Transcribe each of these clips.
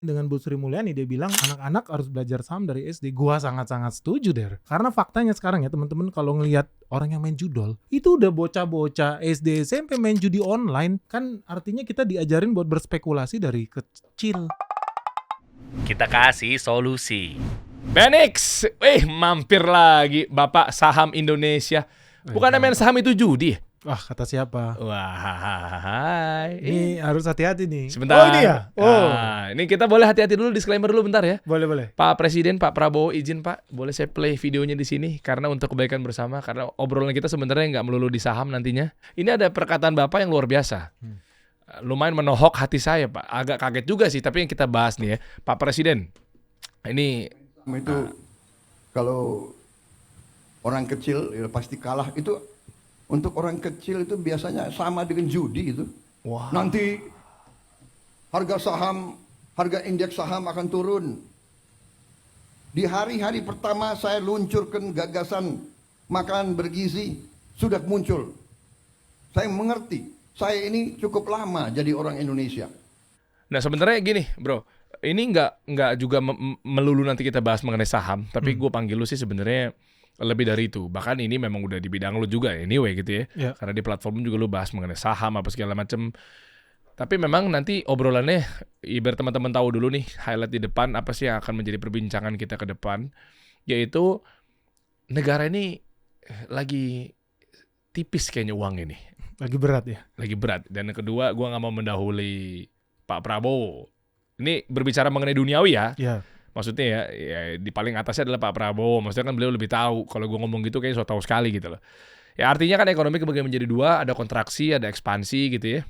Dengan Bu Sri Mulyani, dia bilang anak-anak harus belajar saham dari SD. Gua sangat-sangat setuju, Der. Karena faktanya sekarang ya teman-teman, kalau ngelihat orang yang main judol, itu udah bocah-bocah SD SMP main judi online. Kan artinya kita diajarin buat berspekulasi dari kecil. Kita kasih solusi. Benix, mampir lagi Bapak Saham Indonesia. Bukannya main saham itu judi? Wah, kata siapa? Wah, Ini harus hati-hati nih. Sebentar. Oh, ini ya? Oh. Ini kita boleh hati-hati dulu, disclaimer dulu bentar ya. Boleh. Pak Presiden, Pak Prabowo, izin Pak, boleh saya play videonya di sini karena untuk kebaikan bersama, karena obrolan kita sebenarnya nggak melulu di saham nantinya. Ini ada perkataan Bapak yang luar biasa. Lumayan menohok hati saya, Pak. Agak kaget juga sih, tapi yang kita bahas nih ya, Pak Presiden. Ini itu kalau orang kecil ya pasti kalah. Itu untuk orang kecil itu biasanya sama dengan judi itu. Wah. Nanti harga saham, harga indeks saham akan turun. Di hari-hari pertama saya luncurkan gagasan makanan bergizi, sudah muncul. Saya mengerti, saya ini cukup lama jadi orang Indonesia. Nah sebenarnya gini bro, ini nggak juga melulu nanti kita bahas mengenai saham, tapi gue panggil lu sih sebenarnya lebih dari itu. Bahkan ini memang udah di bidang lu juga anyway gitu ya. Yeah. Karena di platform juga lu bahas mengenai saham apa segala macam. Tapi memang nanti obrolannya ibarat teman-teman tahu dulu nih highlight di depan apa sih yang akan menjadi perbincangan kita ke depan, yaitu negara ini lagi tipis kayaknya uang ini. Lagi berat ya? Lagi berat. Dan yang kedua, gue nggak mau mendahului Pak Prabowo. Ini berbicara mengenai duniawi ya. Iya. Maksudnya ya di paling atasnya adalah Pak Prabowo. Maksudnya kan beliau lebih tahu. Kalau gue ngomong gitu kayaknya so tahu sekali gitu loh. Ya artinya kan ekonomi kebagi menjadi dua. Ada kontraksi, ada ekspansi gitu ya.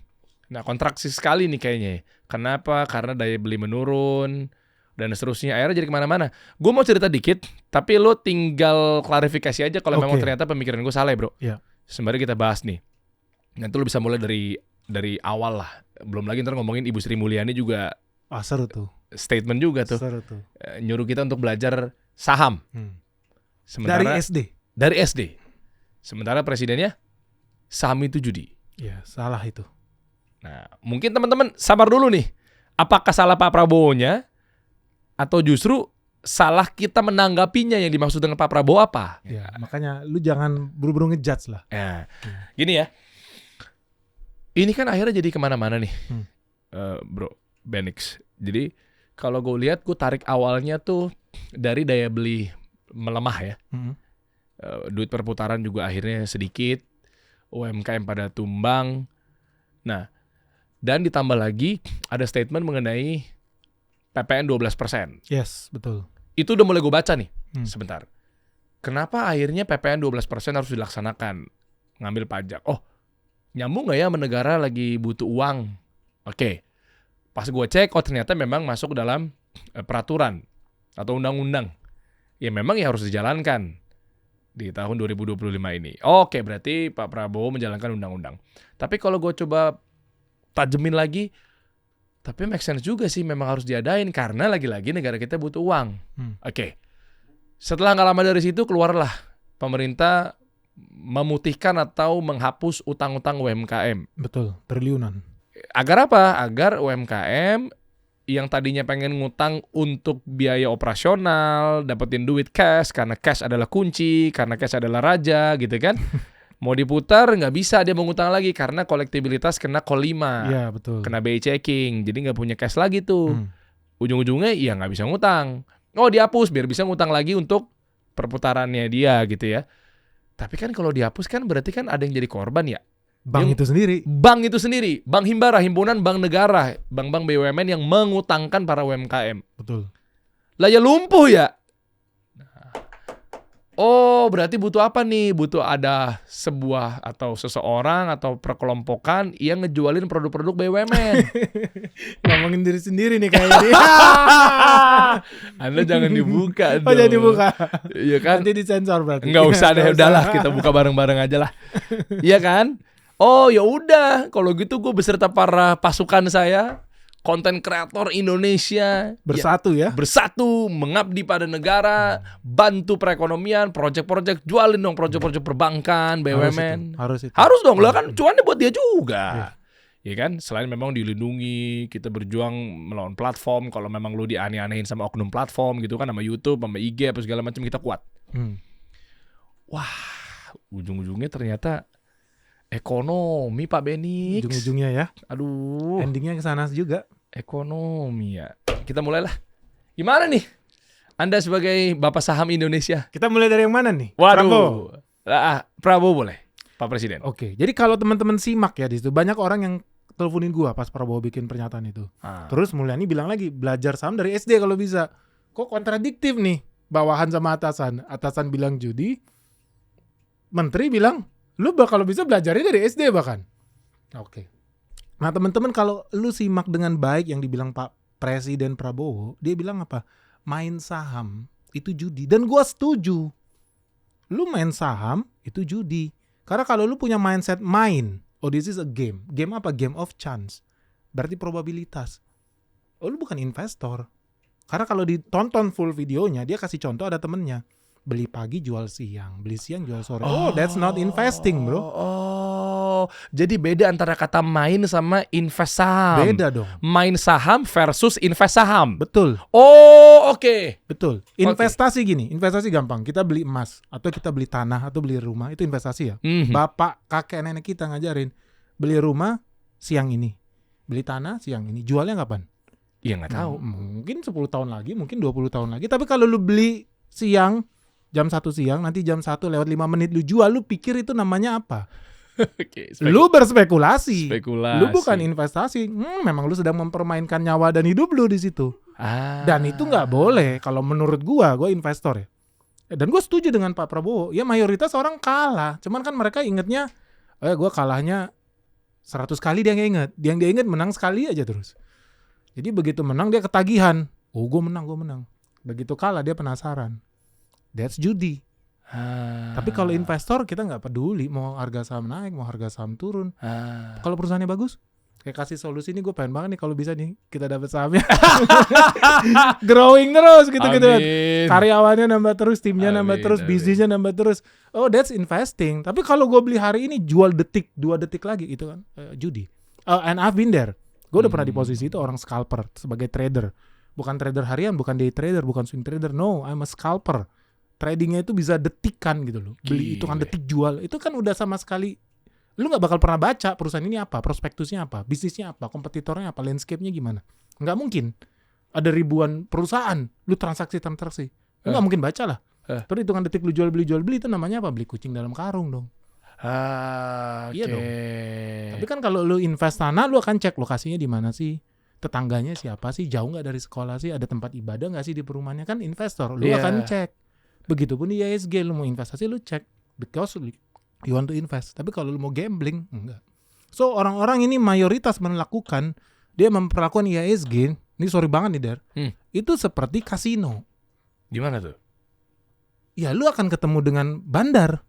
Nah kontraksi sekali nih kayaknya. Kenapa? Karena daya beli menurun. Dan seterusnya. Akhirnya jadi kemana-mana. Gue mau cerita dikit. Tapi lo tinggal klarifikasi aja kalau memang ternyata pemikiran gue salah ya bro. Iya. Sembari kita bahas nih. Nanti lo bisa mulai dari awal lah. Belum lagi ntar ngomongin Ibu Sri Mulyani juga. Seru tuh. Statement juga tuh. Seru tuh. Nyuruh kita untuk belajar saham. Sementara, Dari SD. Sementara presidennya saham itu judi. Ya, salah itu. Nah, mungkin teman-teman sabar dulu nih. Apakah salah Pak Prabowo-nya atau justru salah kita menanggapinya yang dimaksud dengan Pak Prabowo apa? Ya, makanya lu jangan buru-buru ngejudge lah. Ya, gini ya. Ini kan akhirnya jadi kemana-mana nih, bro, Benix. Jadi kalau gue lihat, gue tarik awalnya tuh dari daya beli melemah ya. Duit perputaran juga akhirnya sedikit, UMKM pada tumbang. Nah, dan ditambah lagi ada statement mengenai PPN 12%. Yes, betul. Itu udah mulai gue baca nih, sebentar. Kenapa akhirnya PPN 12% harus dilaksanakan? Ngambil pajak. Oh, nyambung gak ya sama negara lagi butuh uang? Oke. Pas gue cek, ternyata memang masuk dalam peraturan atau undang-undang. Ya memang ya harus dijalankan di tahun 2025 ini. Oke, berarti Pak Prabowo menjalankan undang-undang. Tapi kalau gue coba tajemin lagi, tapi make sense juga sih memang harus diadain karena lagi-lagi negara kita butuh uang. Oke. Setelah nggak lama dari situ keluarlah pemerintah memutihkan atau menghapus utang-utang UMKM. Betul, triliunan. Agar apa? Agar UMKM yang tadinya pengen ngutang untuk biaya operasional, dapetin duit cash, karena cash adalah kunci, karena cash adalah raja gitu kan. Mau diputar nggak bisa dia mengutang lagi karena kolektibilitas kena call 5. Iya, betul. Kena BI checking, jadi nggak punya cash lagi tuh. Ujung-ujungnya ya nggak bisa ngutang. Oh dihapus biar bisa ngutang lagi untuk perputarannya dia gitu ya. Tapi kan kalau dihapus kan berarti kan ada yang jadi korban ya. Bank itu sendiri. Bank itu sendiri. Bank Himbara, Himpunan Bank Negara. Bank-bank BUMN yang mengutangkan para UMKM. Betul. Lah ya lumpuh ya. Oh berarti butuh apa nih? Butuh ada sebuah atau seseorang atau perkelompokan yang ngejualin produk-produk BUMN. Ngomongin diri sendiri nih kayak ini. Anda jangan dibuka dong. Oh jangan dibuka. Iya kan? Nanti disensor berarti. Nggak usah deh, udahlah kita buka bareng-bareng aja lah. Iya kan? Oh ya udah, kalau gitu gue beserta para pasukan saya, konten kreator Indonesia bersatu ya. Bersatu, mengabdi pada negara, bantu perekonomian, proyek-proyek, jualin dong proyek-proyek perbankan, BUMN. Harus itu. Harus dong, lah kan cuannya buat dia juga. Ya kan, selain memang dilindungi, kita berjuang melawan platform. Kalau memang lu dianeh-anehin sama oknum platform gitu kan, sama YouTube, sama IG apa segala macam, kita kuat. Wah, ujung-ujungnya ternyata ekonomi Pak Benix. Ujung-ujungnya ya. Aduh, Endingnya ke sana juga. ekonomi ya. Kita mulailah. Gimana nih? Anda sebagai Bapak Saham Indonesia. Kita mulai dari yang mana nih? Waduh. Prabowo boleh, Pak Presiden. Oke, jadi kalau teman-teman simak ya di situ, banyak orang yang teleponin gua pas Prabowo bikin pernyataan itu. Terus Mulyani bilang lagi, belajar saham dari SD kalau bisa. Kok kontradiktif nih? Bawahan sama atasan. Atasan bilang judi, menteri bilang, lu kalau bisa belajarnya dari SD bahkan. Oke. Nah teman-teman, kalau lu simak dengan baik yang dibilang Pak Presiden Prabowo, dia bilang apa? Main saham itu judi. Dan gua setuju. Lu main saham itu judi. Karena kalau lu punya mindset main, oh this is a game. Game apa? Game of chance. Berarti probabilitas. Oh lu bukan investor. Karena kalau ditonton full videonya, dia kasih contoh ada temennya. Beli pagi jual siang, beli siang jual sore. Oh that's not investing bro. Jadi beda antara kata main sama invest saham. Beda dong. Main saham versus invest saham. Betul. Oh oke. Betul. Investasi gini, investasi gampang. Kita beli emas, atau kita beli tanah, atau beli rumah, itu investasi ya. Bapak, kakek, nenek kita ngajarin. Beli rumah siang ini, beli tanah siang ini. Jualnya kapan? Iya nggak tahu. Mungkin 10 tahun lagi, mungkin 20 tahun lagi. Tapi kalau lu beli siang, jam 1 siang, nanti jam 1 lewat 5 menit lu jual, lu pikir itu namanya apa? Lu berspekulasi. Lu bukan investasi. Memang lu sedang mempermainkan nyawa dan hidup lu di situ. Dan itu nggak boleh. Kalau menurut gua investor ya. Dan gua setuju dengan Pak Prabowo. Ya mayoritas orang kalah. Cuman kan mereka ingetnya, gua kalahnya 100 kali dia nggak inget. Yang dia inget menang sekali aja terus. Jadi begitu menang dia ketagihan. Oh gua menang. Begitu kalah dia penasaran. That's judi. Tapi kalau investor kita nggak peduli mau harga saham naik, mau harga saham turun. Kalau perusahaannya bagus, kayak kasih solusi nih, gue pengen banget nih kalau bisa nih kita dapat sahamnya growing terus gitu. Karyawannya nambah terus, timnya nambah terus, bisnisnya nambah terus. Oh that's investing. Tapi kalau gue beli hari ini jual 2 detik lagi itu kan judi. And I've been there. Gue udah pernah di posisi itu, orang scalper sebagai trader. Bukan trader harian, bukan day trader, bukan swing trader. No, I'm a scalper. Tradingnya itu bisa detikan gitu loh. Beli itu kan detik jual. Itu kan udah sama sekali lu gak bakal pernah baca perusahaan ini apa, prospektusnya apa, bisnisnya apa, kompetitornya apa, landscape-nya gimana. Nggak mungkin. Ada ribuan perusahaan, lu transaksi. Lu gak mungkin baca lah. Terus hitungan detik lu jual beli itu namanya apa? Beli kucing dalam karung dong. Iya dong. Tapi kan kalau lu invest tanah, lu akan cek lokasinya di mana sih, tetangganya siapa sih, jauh nggak dari sekolah sih, ada tempat ibadah nggak sih di perumahannya, kan investor. Lu akan cek. Begitupun di ISG, lu mau investasi lu cek because you want to invest. Tapi kalau lu mau gambling, enggak. So orang-orang ini mayoritas melakukan, dia memperlakukan ISG, ini sorry banget nih Der, itu seperti kasino. Gimana tuh? Ya lu akan ketemu dengan bandar.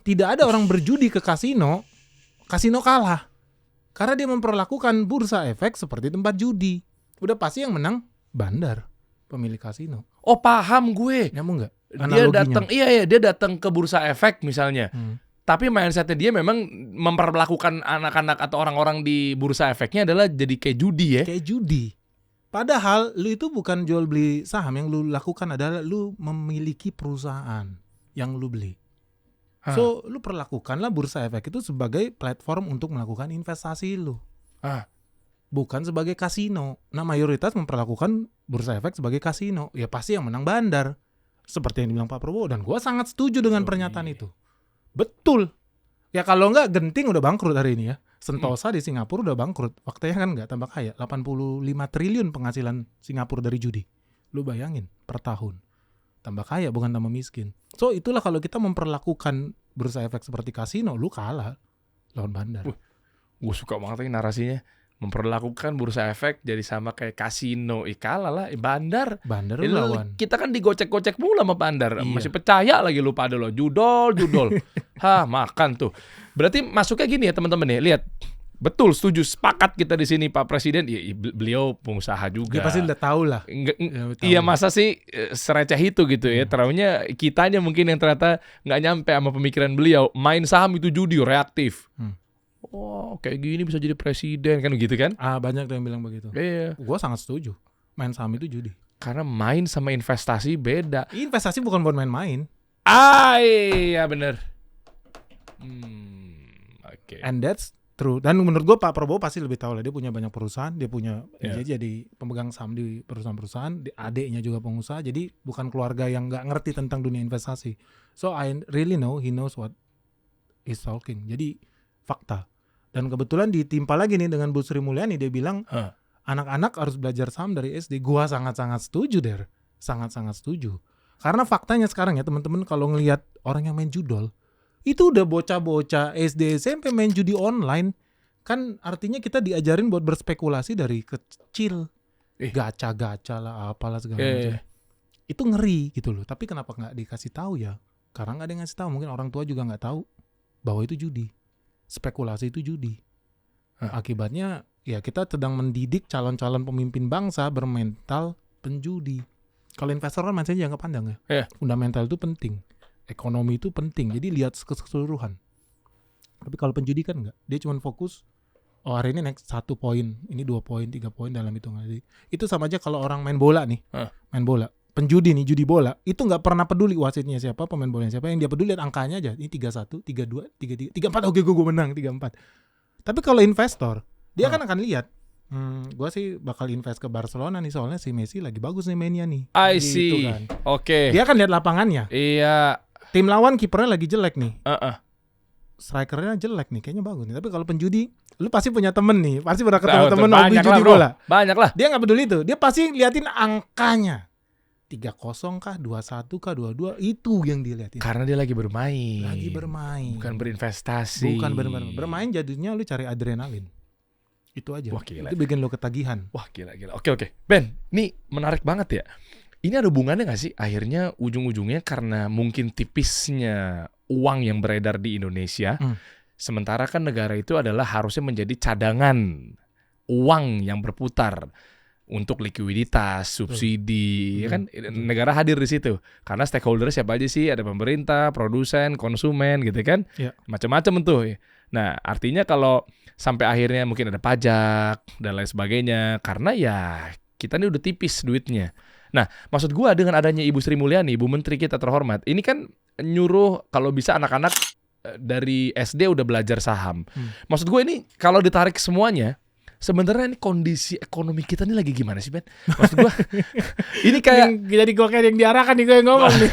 Tidak ada orang berjudi ke kasino kalah. Karena dia memperlakukan bursa efek seperti tempat judi. Udah pasti yang menang bandar, pemilik kasino. Oh paham gue. Nyambung nggak? Dia datang ke bursa efek misalnya. Tapi mindsetnya dia memang memperlakukan anak-anak atau orang-orang di bursa efeknya adalah jadi kayak judi ya. Kayak judi. Padahal lu itu bukan jual beli saham, yang lu lakukan adalah lu memiliki perusahaan yang lu beli. So lu perlakukanlah bursa efek itu sebagai platform untuk melakukan investasi lu. Bukan sebagai kasino. Nah mayoritas memperlakukan bursa efek sebagai kasino. Ya pasti yang menang bandar. Seperti yang dibilang Pak Prabowo. Dan gue sangat setuju dengan pernyataan itu. Betul. Ya kalau enggak Genting udah bangkrut hari ini ya. Sentosa di Singapura udah bangkrut. Faktanya kan enggak tambah kaya. 85 triliun penghasilan Singapura dari judi. Lu bayangin per tahun. Tambah kaya bukan tambah miskin. So itulah kalau kita memperlakukan bursa efek seperti kasino, lu kalah lawan bandar. Gue suka banget ini narasinya. Memperlakukan bursa efek jadi sama kayak kasino. Kalah lah, bandar lawan. Kita kan digocek-gocek mulu sama bandar. Masih percaya lagi lu pada lo. Judol. Makan tuh. Berarti masuknya gini ya teman-teman ya. Lihat. Betul, setuju, sepakat kita di sini Pak Presiden. Ya, beliau pengusaha juga. Dia pasti udah tahu lah. Iya masa sih sereceh itu gitu ya. Teraunya kitanya mungkin yang ternyata nggak nyampe sama pemikiran beliau. Main saham itu judi, reaktif. oh kayak gini bisa jadi presiden kan gitu kan? Banyak yang bilang begitu. Iya. Gua sangat setuju. Main saham itu judi. Karena main sama investasi beda. Investasi bukan buat main-main. Iya bener. Oke. And that's true. Dan menurut gue Pak Prabowo pasti lebih tahu lah. Dia punya banyak perusahaan. Dia punya Yeah. dia jadi pemegang saham di perusahaan-perusahaan. Adiknya juga pengusaha. Jadi bukan keluarga yang nggak ngerti tentang dunia investasi. So I really know he knows what he's talking. Jadi fakta. Dan kebetulan ditimpa lagi nih dengan Bu Sri Mulyani. Dia bilang anak-anak harus belajar saham dari SD. Gua sangat-sangat setuju Der. Sangat-sangat setuju. Karena faktanya sekarang ya teman-teman, kalau ngelihat orang yang main judol, itu udah bocah-bocah SD SMP main judi online. Kan artinya kita diajarin buat berspekulasi dari kecil. Gacha-gacha lah, apalah segala macam. Itu ngeri gitu loh. Tapi kenapa nggak dikasih tahu ya? Karena nggak ada yang ngasih tahu. Mungkin orang tua juga nggak tahu bahwa itu judi. Spekulasi itu judi. Akibatnya ya kita sedang mendidik calon-calon pemimpin bangsa bermental penjudi. Kalau investor kan mindsetnya jangka pandang ya. Fundamental itu penting. Ekonomi itu penting. Jadi lihat keseluruhan. Tapi kalau penjudi kan enggak. Dia cuma fokus, oh hari ini naik 1 poin, ini 2 poin, 3 poin dalam hitungan. Itu sama aja kalau orang main bola nih. Main bola. Penjudi nih, judi bola. Itu enggak pernah peduli wasitnya siapa, pemain bolanya siapa. Yang dia peduli lihat angkanya aja. Ini 3-1, 3-2, 3-3, 3-4. Oke, gue menang 3-4. Tapi kalau investor, dia kan akan lihat, gue sih bakal invest ke Barcelona nih, soalnya si Messi lagi bagus nih mainnya nih. I gitu see. kan. Oke. Dia kan lihat lapangannya. Iya. Tim lawan kipernya lagi jelek nih. Strikernya jelek nih, kayaknya bagus nih. Tapi kalau penjudi, lu pasti punya temen nih, pasti pernah ketemu temen hobi judi bola. Banyak lah. Dia nggak peduli itu, dia pasti liatin angkanya. 3-0 kah, 2-1 kah, 2-2, itu yang dilihatin. Karena dia lagi bermain. Bukan berinvestasi. Bukan bermain jadinya lu cari adrenalin. Itu aja. Wah, gila. Itu bikin lu ketagihan. Wah gila. Oke. Ben, ini menarik banget ya. Ini ada hubungannya gak sih? Akhirnya ujung-ujungnya karena mungkin tipisnya uang yang beredar di Indonesia. Sementara kan negara itu adalah harusnya menjadi cadangan uang yang berputar untuk likuiditas, subsidi, ya kan negara hadir di situ. Karena stakeholder siapa aja sih? Ada pemerintah, produsen, konsumen gitu kan. Macam-macam tuh. Nah, artinya kalau sampai akhirnya mungkin ada pajak dan lain sebagainya, karena ya kita ini udah tipis duitnya. Nah, maksud gua dengan adanya Ibu Sri Mulyani, Ibu Menteri kita terhormat, ini kan nyuruh kalau bisa anak-anak dari SD udah belajar saham. Maksud gua ini kalau ditarik semuanya, sebenarnya ini kondisi ekonomi kita ini lagi gimana sih, Ben? Maksud gua ini kayak jadi gua kayak yang diarahkan nih, gue yang ngomong nih.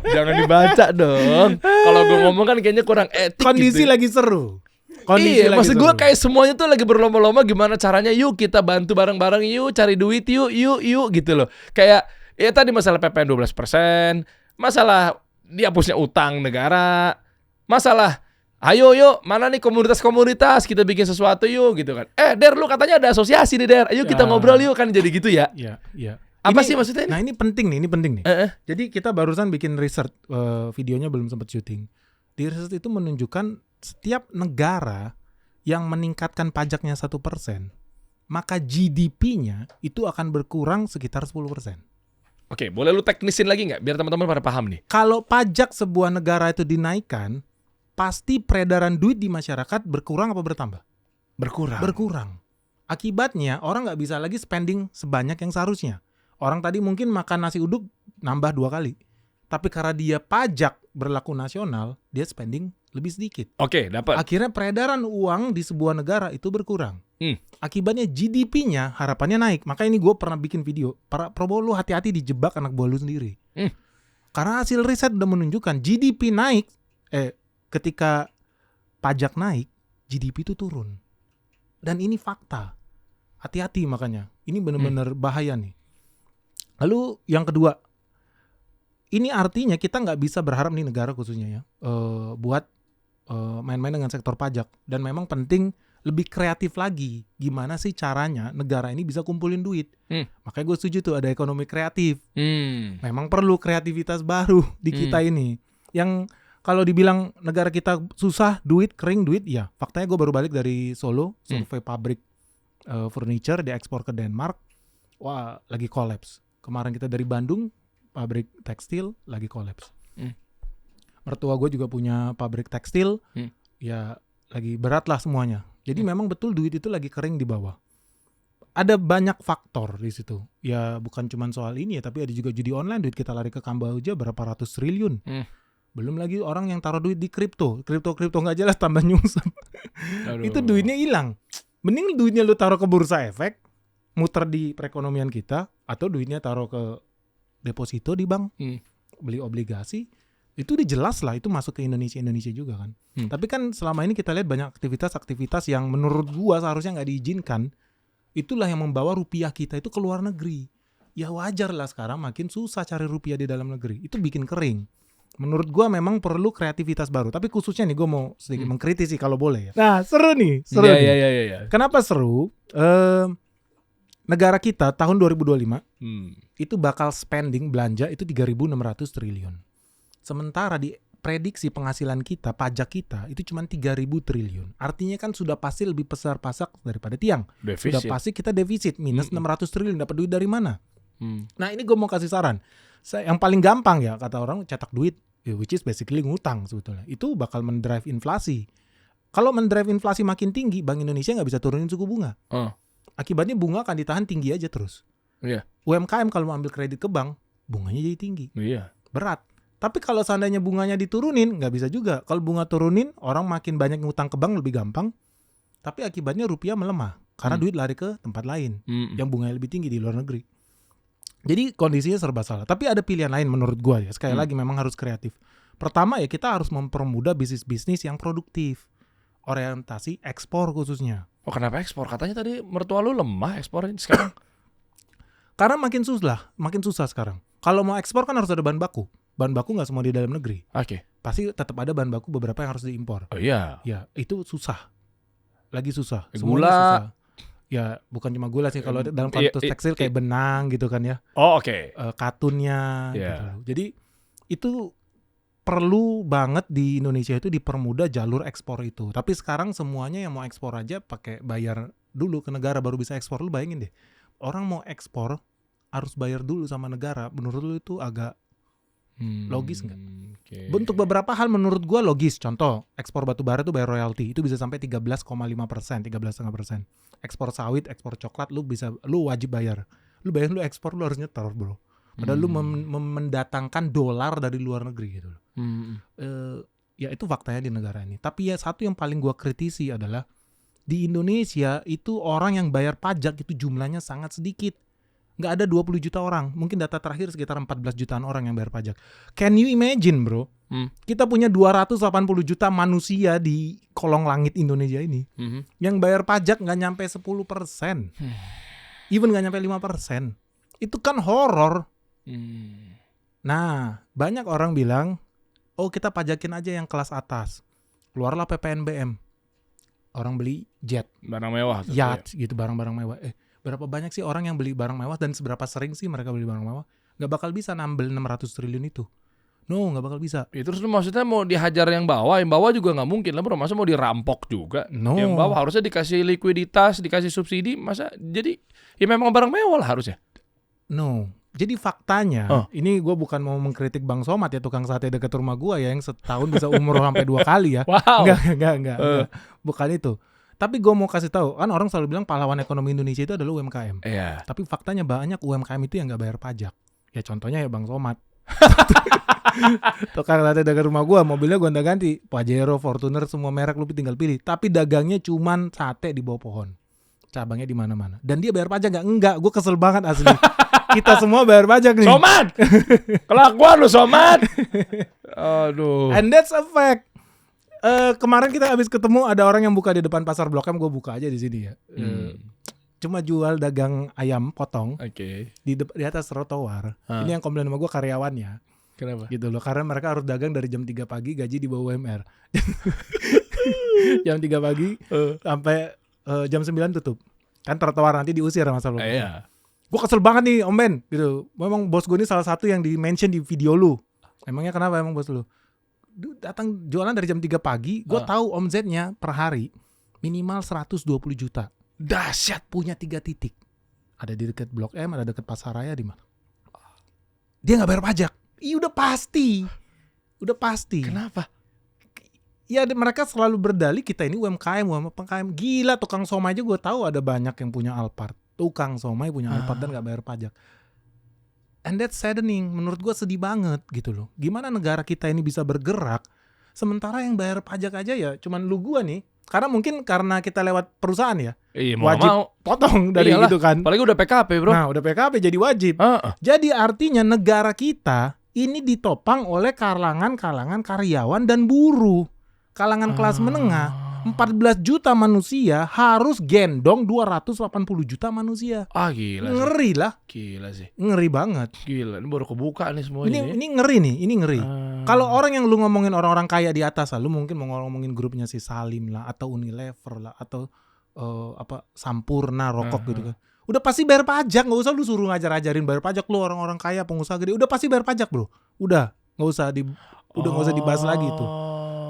Jangan dibaca dong. Kalau gue ngomong kan kayaknya kurang etik. Kondisi gitu. Lagi seru. Iya, maksud gue kayak semuanya tuh lagi berlomba-lomba gimana caranya. Yuk kita bantu bareng-bareng, yuk cari duit, yuk gitu loh. Kayak ya tadi masalah PPN 12%, masalah dihapusnya utang negara, masalah ayo yuk mana nih komunitas-komunitas kita bikin sesuatu yuk gitu kan. Der lu katanya ada asosiasi nih Der, ayo kita ngobrol yuk kan jadi gitu ya. Iya. Apa ini, sih maksudnya ini? Nah ini penting nih. Jadi kita barusan bikin research, videonya belum sempat syuting. Di research itu menunjukkan setiap negara yang meningkatkan pajaknya 1%, maka GDP-nya itu akan berkurang sekitar 10%. Oke, boleh lu teknisin lagi nggak biar teman-teman pada paham nih? Kalau pajak sebuah negara itu dinaikkan, pasti peredaran duit di masyarakat berkurang apa bertambah? Berkurang. Akibatnya orang nggak bisa lagi spending sebanyak yang seharusnya. Orang tadi mungkin makan nasi uduk nambah 2 kali. Tapi karena dia pajak berlaku nasional, dia spending lebih sedikit. Oke, dapat. Akhirnya peredaran uang di sebuah negara itu berkurang. Akibatnya GDP-nya harapannya naik. Makanya ini gue pernah bikin video. Para Prabowo, lu hati-hati dijebak anak buah lu sendiri. Karena hasil riset udah menunjukkan GDP naik, ketika pajak naik, GDP itu turun. Dan ini fakta. Hati-hati makanya. Ini benar-benar bahaya nih. Lalu yang kedua, ini artinya kita nggak bisa berharap nih negara khususnya ya buat main-main dengan sektor pajak. Dan memang penting lebih kreatif lagi. Gimana sih caranya negara ini bisa kumpulin duit. Makanya gue setuju tuh ada ekonomi kreatif. Memang perlu kreativitas baru di kita ini. Yang kalau dibilang negara kita susah, kering duit, ya faktanya gue baru balik dari Solo, survei pabrik furniture diekspor ke Denmark. Wah, lagi kolaps. Kemarin kita dari Bandung, pabrik tekstil lagi kolaps. Mertua gue juga punya pabrik tekstil, ya lagi berat lah semuanya. Jadi memang betul duit itu lagi kering di bawah. Ada banyak faktor di situ. Ya bukan cuma soal ini ya, tapi ada juga judi online, duit kita lari ke Kamboja berapa ratus triliun. Belum lagi orang yang taruh duit di kripto nggak jelas tambah nyungsep. Itu duitnya hilang. Mending duitnya lu taruh ke bursa efek, muter di perekonomian kita, atau duitnya taruh ke deposito di bank, beli obligasi. Itu udah jelas lah, itu masuk ke Indonesia juga kan. Tapi kan selama ini kita lihat banyak aktivitas-aktivitas yang menurut gua seharusnya nggak diizinkan. Itulah yang membawa rupiah kita itu ke luar negeri. Ya wajar lah sekarang makin susah cari rupiah di dalam negeri. Itu bikin kering. Menurut gua memang perlu kreativitas baru. Tapi khususnya nih gua mau sedikit mengkritisi kalau boleh ya. Nah seru nih. Iya. Kenapa seru? Negara kita tahun 2025 itu bakal spending belanja itu 3.600 triliun. Sementara di prediksi penghasilan kita, pajak kita itu cuma 3.000 triliun. Artinya kan sudah pasti lebih besar pasak daripada tiang. Defisit. Sudah pasti kita defisit minus 600 triliun. Dapat duit dari mana? Nah ini gue mau kasih saran. Yang paling gampang ya kata orang cetak duit, which is basically ngutang sebetulnya. Itu bakal mendrive inflasi. Kalau mendrive inflasi makin tinggi, Bank Indonesia nggak bisa turunin suku bunga. Akibatnya bunga akan ditahan tinggi aja terus. UMKM kalau mau ambil kredit ke bank, bunganya jadi tinggi. Berat. Tapi kalau seandainya bunganya diturunin, nggak bisa juga. Kalau bunga turunin, orang makin banyak ngutang ke bank lebih gampang. Tapi akibatnya rupiah melemah. Karena duit lari ke tempat lain. Yang bunganya lebih tinggi di luar negeri. Jadi kondisinya serba salah. Tapi ada pilihan lain menurut gua ya. Sekali lagi memang harus kreatif. Pertama ya kita harus mempermudah bisnis-bisnis yang produktif. Orientasi ekspor khususnya. Oh kenapa ekspor? Katanya tadi mertua lu lemah ekspornya sekarang. Karena makin susah sekarang. Kalau mau ekspor kan harus ada bahan baku. Bahan baku nggak semua di dalam negeri. Pasti tetap ada bahan baku beberapa yang harus diimpor. Oh iya. Ya itu susah. Lagi susah. Gula. Susah. Ya bukan cuma gula sih. Kalau dalam konteks tekstil kayak benang gitu kan ya. Oh oke. Katunnya. Gitu. Jadi itu perlu banget di Indonesia itu dipermudah jalur ekspor itu. Tapi sekarang semuanya yang mau ekspor aja pakai bayar dulu ke negara baru bisa ekspor. Lu bayangin deh. Orang mau ekspor harus bayar dulu sama negara. Menurut lu itu agak logis nggak? Untuk beberapa hal menurut gua logis. Contoh, ekspor batu bara tuh bayar royalti. Itu bisa sampai 13,5%, 13,5%. Ekspor sawit, ekspor coklat, lu wajib bayar. Lu bayar lu ekspor lu harus nyetor bro. Padahal lu mendatangkan dolar dari luar negeri gitu. Ya itu faktanya di negara ini. Tapi ya satu yang paling gua kritisi adalah di Indonesia itu orang yang bayar pajak itu jumlahnya sangat sedikit. Nggak ada 20 juta orang. Mungkin data terakhir sekitar 14 jutaan orang yang bayar pajak. Can you imagine bro? Kita punya 280 juta manusia di kolong langit Indonesia ini. Yang bayar pajak nggak nyampe 10%. Even nggak nyampe 5%. Itu kan horor. Nah, banyak orang bilang, oh kita pajakin aja yang kelas atas. Keluarlah PPNBM. Orang beli jet. Barang mewah. Yacht gitu, barang-barang mewah. Berapa banyak sih orang yang beli barang mewah dan seberapa sering sih mereka beli barang mewah? Gak bakal bisa nambel 600 triliun itu. No, gak bakal bisa. Ya, terus lu maksudnya mau dihajar yang bawah juga gak mungkin lah bro. Masa mau dirampok juga? No. Yang bawah harusnya dikasih likuiditas, dikasih subsidi. Masa jadi ya memang barang mewah lah harusnya. No. Jadi faktanya, ini gue bukan mau mengkritik Bang Somad ya, tukang sate dekat rumah gue ya, yang setahun bisa umroh sampai 2 kali ya. Wow. Enggak. Bukan itu. Tapi gue mau kasih tahu, kan orang selalu bilang pahlawan ekonomi Indonesia itu adalah UMKM. Iya. Tapi faktanya banyak UMKM itu yang nggak bayar pajak. Ya contohnya ya Bang Somad. Tukang sate dekat rumah gue, mobilnya gonta-ganti, Pajero, Fortuner, semua merek lu tinggal pilih. Tapi dagangnya cuman sate di bawah pohon, cabangnya di mana-mana. Dan dia bayar pajak nggak? Enggak. Gue kesel banget asli. Kita semua bayar pajak nih. Somad, kelakuan lu Somad. Aduh. And that's a fact. Kemarin kita habis ketemu ada orang yang buka di depan pasar Blok M, gue buka aja di sini ya. Cuma jual dagang ayam potong. Di atas trotoar. Ini yang komplain sama gue karyawannya. Kenapa? Gitu loh, karena mereka harus dagang dari jam 3 pagi, gaji di bawah UMR. Jam 3 pagi sampai jam 9 tutup. Kan trotoar nanti diusir sama Blok M. Iya. Gue kesel banget nih Om Ben gitu. Memang bos gue ini salah satu yang di-mention di video lu. Emangnya kenapa emang bos lu? Datang jualan dari jam 3 pagi, gue tahu omzetnya per hari minimal 120 juta. Dahsyat, punya 3 titik. Ada di dekat Blok M, ada dekat Pasaraya, di mana? Dia nggak bayar pajak. Iya udah pasti. Kenapa? ya mereka selalu berdalih kita ini UMKM. Gila, tukang somai aja gue tahu ada banyak yang punya Alphard. Tukang somai punya Alphard dan gak bayar pajak. And that's saddening. Menurut gue sedih banget gitu loh. Gimana negara kita ini bisa bergerak sementara yang bayar pajak aja ya cuman lu gua nih. Karena mungkin karena kita lewat perusahaan ya. Iya, wajib potong dari Iyalah, gitu kan. Apalagi udah PKP, bro. Nah, udah PKP jadi wajib. Jadi artinya negara kita ini ditopang oleh kalangan karyawan dan buruh. Kalangan kelas menengah. 14 juta manusia harus gendong 280 juta manusia. Gila sih. Ngeri lah. Gila sih. Ngeri banget. Gila, ini baru kebuka nih semuanya. Ini ngeri nih, ini ngeri. Kalau orang yang lu ngomongin orang-orang kaya di atas lah, lu mungkin mau ngomongin grupnya si Salim lah, atau Unilever lah, atau Sampurna rokok gitu kan. Udah pasti bayar pajak, nggak usah lu suruh ngajar-ajarin bayar pajak lu orang-orang kaya pengusaha gede. Udah pasti bayar pajak bro. Udah nggak usah dibahas lagi tuh.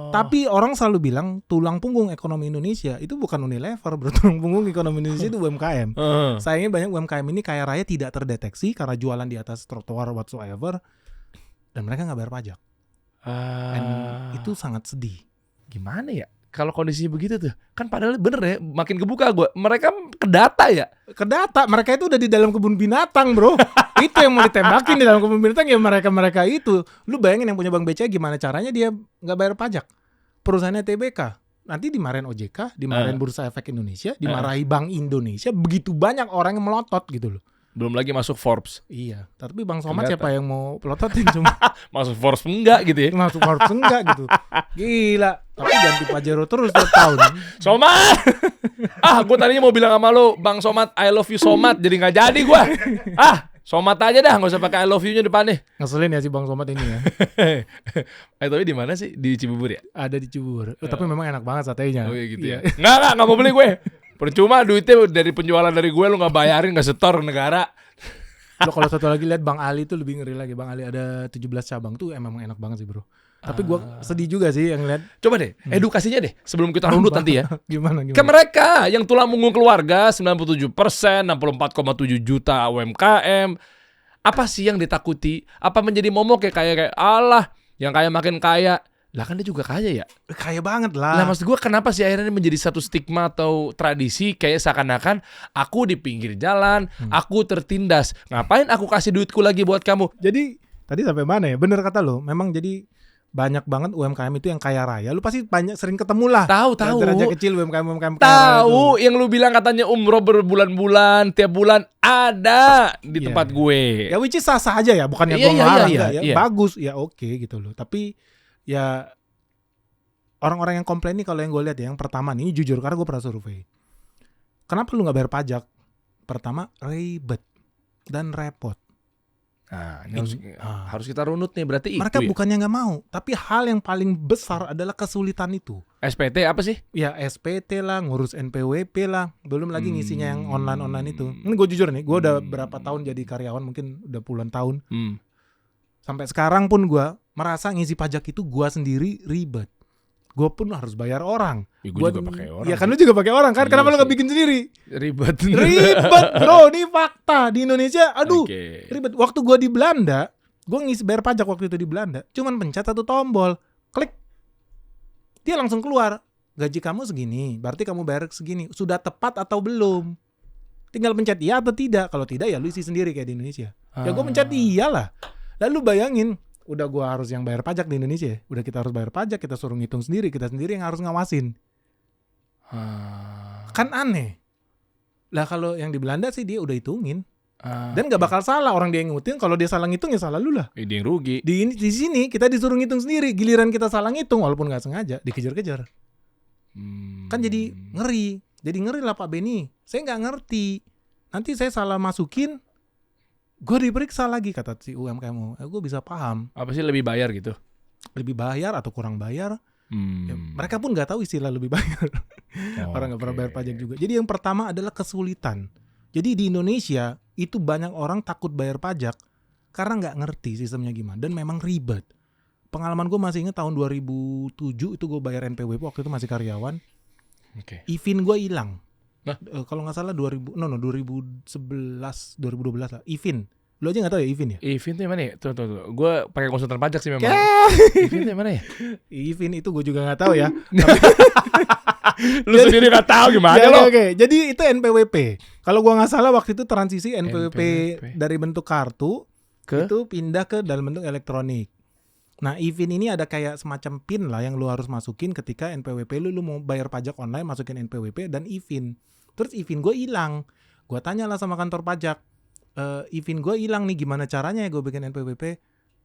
Tapi orang selalu bilang tulang punggung ekonomi Indonesia itu bukan Unilever, bro. Tulang punggung ekonomi Indonesia itu UMKM. Sayangnya banyak UMKM ini kaya raya tidak terdeteksi karena jualan di atas trotoar whatsoever dan mereka nggak bayar pajak. Dan itu sangat sedih. Gimana ya? Kalau kondisinya begitu tuh, kan padahal bener ya, makin kebuka gue. Mereka ke data ya? Ke data, mereka itu udah di dalam kebun binatang bro. Itu yang mau ditembakin di dalam kebun binatang ya mereka itu. Lu bayangin yang punya Bank BCA gimana caranya dia nggak bayar pajak. Perusahaannya TBK, nanti dimarahin OJK, dimarahin Bursa Efek Indonesia, dimarahi Bank Indonesia. Begitu banyak orang yang melotot gitu loh. Belum lagi masuk Forbes. Iya, tapi Bang Somad siapa yang mau pelototin cuma masuk Forbes enggak gitu ya? Masuk Forbes enggak gitu. Gila, tapi ganti Pajero terus tiap tahun. Somad! Gue tadinya mau bilang sama lo, Bang Somad, I love you Somad, jadi nggak jadi gue. Somad aja dah, nggak usah pakai I love you-nya depannya. Ngeselin ya si Bang Somad ini ya. Tapi di mana sih? Di Cibubur ya? Ada di Cibubur. Tapi memang enak banget satenya. Oh iya gitu ya. Nggak mau beli gue. Percuma duitnya dari penjualan dari gue lu nggak bayarin, nggak setor negara. Lo kalau satu lagi lihat Bang Ali tuh lebih ngeri lagi. Bang Ali ada 17 cabang tuh emang enak banget sih bro. Tapi gue sedih juga sih yang lihat. Coba deh, edukasinya deh sebelum kita runut nanti ya. Gimana? Ke mereka yang tulang punggung keluarga 97%, 64,7 juta UMKM. Apa sih yang ditakuti? Apa menjadi momok ya kayak Allah yang kaya makin kaya? Lah kan dia juga kaya ya. Kaya banget lah. Nah maksud gue kenapa sih akhirnya menjadi satu stigma atau tradisi kayak seakan-akan aku di pinggir jalan, aku tertindas. Ngapain aku kasih duitku lagi buat kamu? Jadi tadi sampai mana ya? Bener kata lo. Memang jadi banyak banget UMKM itu yang kaya raya. Lu pasti sering ketemu lah. Tahu. Derajat kecil UMKM kaya raya. Tahu yang lu bilang katanya umroh berbulan-bulan, tiap bulan ada di tempat gue. Ya which is sah-sah aja ya, bukannya gue ngelarang ya. Bagus ya, oke gitu loh. Tapi ya orang-orang yang komplain nih kalau yang gue lihat ya, yang pertama nih, ini jujur karena gue pernah survei. Kenapa lu nggak bayar pajak? Pertama ribet dan repot. Nah, ini harus kita runut nih berarti mereka itu bukannya nggak mau, tapi hal yang paling besar adalah kesulitan itu. SPT apa sih? Ya SPT lah, ngurus NPWP lah, belum lagi ngisinya yang online itu. Ini gue jujur nih, gue udah berapa tahun jadi karyawan, mungkin udah puluhan tahun. Sampai sekarang pun gue merasa ngisi pajak itu gue sendiri ribet. Gue pun harus bayar orang. Ya, gue juga pakai orang. Ya kan lu juga pakai orang kan? Kenapa lu gak bikin sendiri? Ribet bro, ini fakta di Indonesia. Aduh, ribet. Waktu gue di Belanda, gue ngisi bayar pajak waktu itu di Belanda. Cuman pencet satu tombol, klik, dia langsung keluar. Gaji kamu segini, berarti kamu bayar segini. Sudah tepat atau belum? Tinggal pencet iya atau tidak. Kalau tidak ya lu isi sendiri kayak di Indonesia. Ya gue pencet iya lah. Lalu bayangin, udah gue harus yang bayar pajak di Indonesia. Udah kita harus bayar pajak, kita suruh ngitung sendiri, kita sendiri yang harus ngawasin. Kan aneh. Lah kalau yang di Belanda sih dia udah hitungin. Dan gak bakal salah orang dia yang ngitung. Kalau dia salah ngitung ya salah lu lah. Dia yang rugi. Di sini kita disuruh ngitung sendiri. Giliran kita salah ngitung walaupun gak sengaja, dikejar-kejar. Kan jadi ngeri. Jadi ngeri lah Pak Beni. Saya gak ngerti. Nanti saya salah masukin, gue diperiksa lagi kata si UMKM. Gue bisa paham. Apa sih lebih bayar gitu? Lebih bayar atau kurang bayar? Ya, mereka pun nggak tahu istilah lebih bayar. Orang nggak pernah bayar pajak juga. Jadi yang pertama adalah kesulitan. Jadi di Indonesia itu banyak orang takut bayar pajak karena nggak ngerti sistemnya gimana dan memang ribet. Pengalaman gue masih ingat tahun 2007 itu gue bayar NPWP waktu itu masih karyawan. IVIN gue hilang. Kalau nggak salah 2011, 2012 lah, IVIN Lu aja nggak tahu ya Ivin ya? Ivin tuh yang mana ya? Tuh. Gue pakai konsultan pajak sih memang. Ivin tuh yang mana ya? Ivin itu gue juga nggak tahu ya. Lu sendiri nggak tahu gimana Jadi, lo? Oke, jadi itu NPWP. Kalau gua nggak salah waktu itu transisi NPWP dari bentuk kartu itu pindah ke dalam bentuk elektronik. Nah, Ivin ini ada kayak semacam PIN lah yang lu harus masukin ketika NPWP lu mau bayar pajak online, masukin NPWP dan Ivin. Terus Ivin gue hilang. Gua tanya lah sama kantor pajak. Ivin gue hilang nih, gimana caranya ya gue bikin NPWP?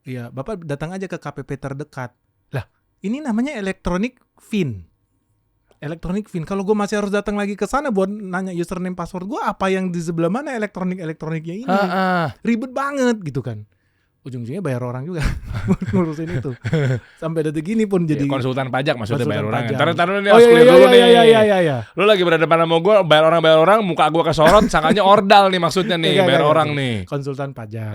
Iya, Bapak datang aja ke KPP terdekat. Lah, ini namanya elektronik VIN. Elektronik VIN. Kalau gue masih harus datang lagi ke sana buat nanya username password gue, apa yang di sebelah mana elektroniknya ini? Ribet banget gitu kan. Ujung-ujungnya bayar orang juga buat ngurusin itu. Sampai detik ini pun jadi konsultan pajak maksudnya bayar orang. pajak. Taruh nih, Oh clear dulu nih. Iya. Lu lagi berhadapan sama gue, bayar orang, muka gue kesorot, sangkanya ordal nih maksudnya nih, bayar orang nih. Konsultan pajak.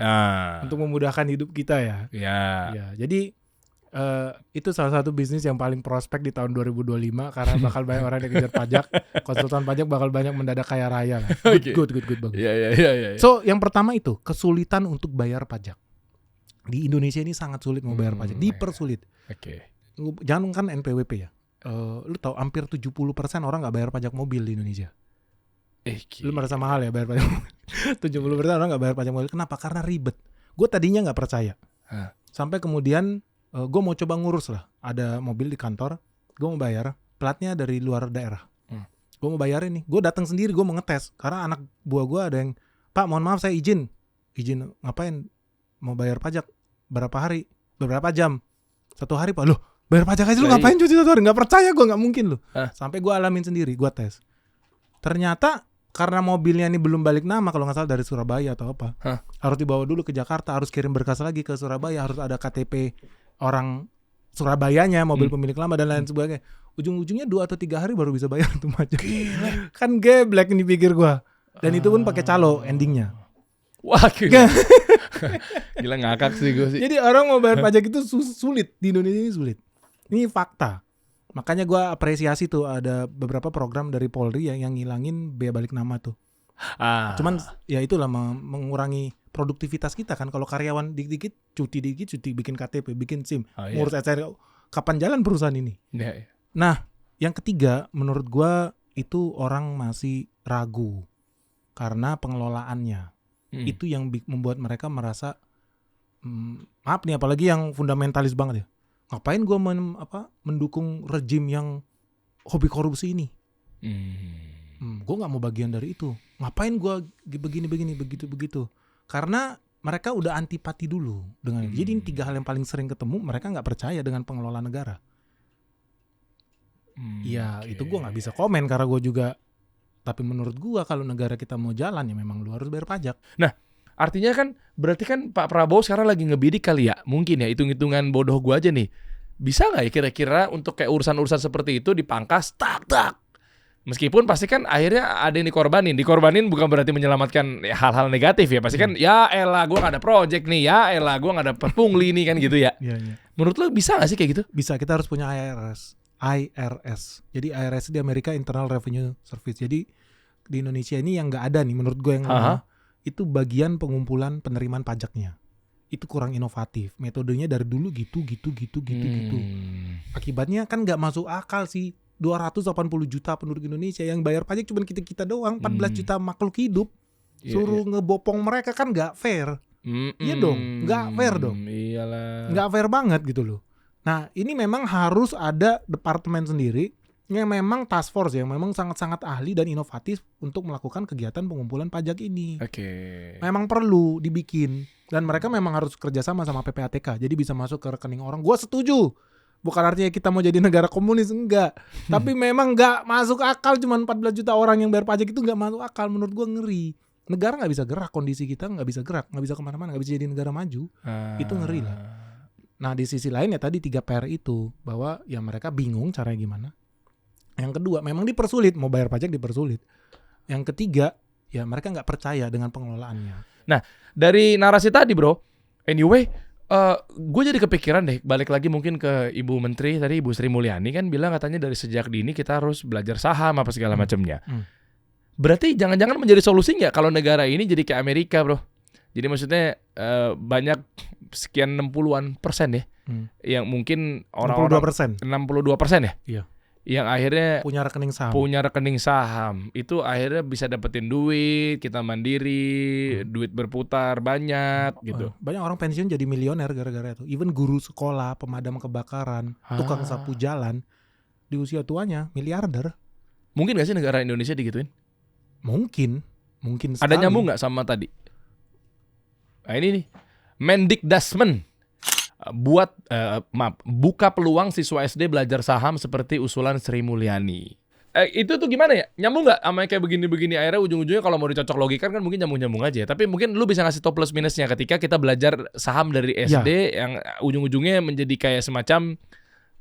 Untuk memudahkan hidup kita ya. Iya. Jadi itu salah satu bisnis yang paling prospek di tahun 2025 karena bakal banyak orang yang kejar pajak. Konsultan pajak bakal banyak mendadak kaya raya lah. Good bagus. Iya. So yang pertama itu kesulitan untuk bayar pajak. Di Indonesia ini sangat sulit mau bayar pajak, dipersulit. Oke. Jangan kan NPWP ya. Lu tahu hampir 70% orang nggak bayar pajak mobil di Indonesia. Lu merasa mahal ya bayar pajak mobil. 70% orang nggak bayar pajak mobil. Kenapa? Karena ribet. Gue tadinya nggak percaya. Sampai kemudian gue mau coba ngurus lah. Ada mobil di kantor, gue mau bayar, platnya dari luar daerah. Gue mau bayarin nih. Gue datang sendiri, gue mau ngetes. Karena anak buah gue ada yang, Pak mohon maaf saya izin ngapain? Mau bayar pajak beberapa jam, 1 hari Pak. Loh bayar pajak aja lu ngapain cuci 1 hari? Gak percaya gue, gak mungkin lu. Sampai gue alamin sendiri, gue tes. Ternyata karena mobilnya ini belum balik nama, kalau gak salah dari Surabaya atau apa, harus dibawa dulu ke Jakarta, harus kirim berkas lagi ke Surabaya, harus ada KTP orang Surabayanya, mobil pemilik lama dan lain sebagainya. Ujung-ujungnya 2 atau 3 hari baru bisa bayar tuh pajak. Kan geblek nih pikir gue. Dan itu pun pakai calo endingnya. Wah, gila ngakak sih gue sih. Jadi orang mau bayar pajak itu sulit, di Indonesia ini sulit. Ini fakta. Makanya gue apresiasi tuh ada beberapa program dari Polri yang ngilangin biaya balik nama tuh. Cuman ya itulah mengurangi produktivitas kita kan. Kalau karyawan dikit-dikit, cuti bikin KTP, bikin SIM, ngurus SR, kapan jalan perusahaan ini? Nah, yang ketiga menurut gue itu orang masih ragu karena pengelolaannya. Itu yang membuat mereka merasa maaf nih, apalagi yang fundamentalis banget ya. Ngapain gue mendukung rejim yang hobi korupsi ini? Gue nggak mau bagian dari itu. Ngapain gue begini begitu? Karena mereka udah antipati dulu dengan itu. Jadi 3 hal yang paling sering ketemu, mereka nggak percaya dengan pengelola negara. Itu gue nggak bisa komen karena gue juga. Tapi menurut gua kalau negara kita mau jalan ya memang lu harus bayar pajak. Nah, artinya kan berarti kan Pak Prabowo sekarang lagi ngebidik kali ya. Mungkin ya hitung-hitungan bodoh gua aja nih. Bisa nggak ya kira-kira untuk kayak urusan-urusan seperti itu dipangkas tak. Meskipun pasti kan akhirnya ada yang dikorbanin. Dikorbanin bukan berarti menyelamatkan hal-hal negatif ya. Pasti kan ya elah gua nggak ada project nih, ya elah gua nggak ada pungli nih kan gitu ya. Menurut lu bisa nggak sih kayak gitu? Bisa, kita harus punya IRS. Jadi IRS di Amerika Internal Revenue Service. Jadi di Indonesia ini yang nggak ada nih menurut gue yang itu bagian pengumpulan penerimaan pajaknya. Itu kurang inovatif. Metodenya dari dulu gitu. Akibatnya kan nggak masuk akal sih. 280 juta penduduk Indonesia yang bayar pajak cuma kita doang. 14 juta makhluk hidup. Suruh ngebopong mereka kan nggak fair. Iya dong, nggak fair dong. Iyalah. Nggak fair banget gitu loh. Nah ini memang harus ada departemen sendiri yang memang task force yang memang sangat-sangat ahli dan inovatif untuk melakukan kegiatan pengumpulan pajak ini. Memang perlu dibikin dan mereka memang harus kerjasama sama PPATK jadi bisa masuk ke rekening orang. Gua setuju. Bukan artinya kita mau jadi negara komunis, enggak. Tapi memang nggak masuk akal cuma 14 juta orang yang bayar pajak itu nggak masuk akal. Menurut gua ngeri. Negara nggak bisa gerak, kondisi kita nggak bisa gerak, nggak bisa kemana-mana, nggak bisa jadi negara maju. Itu ngeri lah. Nah di sisi lain ya tadi 3 PR itu bahwa ya mereka bingung caranya gimana. Yang kedua memang dipersulit, mau bayar pajak dipersulit. Yang ketiga ya mereka nggak percaya dengan pengelolaannya. Nah dari narasi tadi bro, anyway gue jadi kepikiran deh, balik lagi mungkin ke Ibu Menteri tadi, Ibu Sri Mulyani kan bilang katanya dari sejak dini kita harus belajar saham apa segala macamnya. Berarti jangan-jangan menjadi solusi nggak kalau negara ini jadi kayak Amerika bro? Jadi maksudnya banyak sekian 60-an% ya, yang mungkin orang-orang 62% ya, Iya. yang akhirnya Punya rekening saham. Itu akhirnya bisa dapetin duit, kita mandiri, duit berputar banyak gitu. Banyak orang pensiun jadi milioner gara-gara itu. Even guru sekolah, pemadam kebakaran, tukang sapu jalan di usia tuanya miliarder. Mungkin gak sih negara Indonesia digituin? Mungkin sekali. Ada nyambung gak sama tadi? Nah ini nih, Mendikbudmen buka peluang siswa SD belajar saham seperti usulan Sri Mulyani. Itu tuh gimana ya? Nyambung nggak sama kayak begini-begini? Akhirnya ujung-ujungnya kalau mau dicocok logikan kan mungkin nyambung-nyambung aja. Tapi mungkin lu bisa ngasih tau plus minusnya ketika kita belajar saham dari SD yang ujung-ujungnya menjadi kayak semacam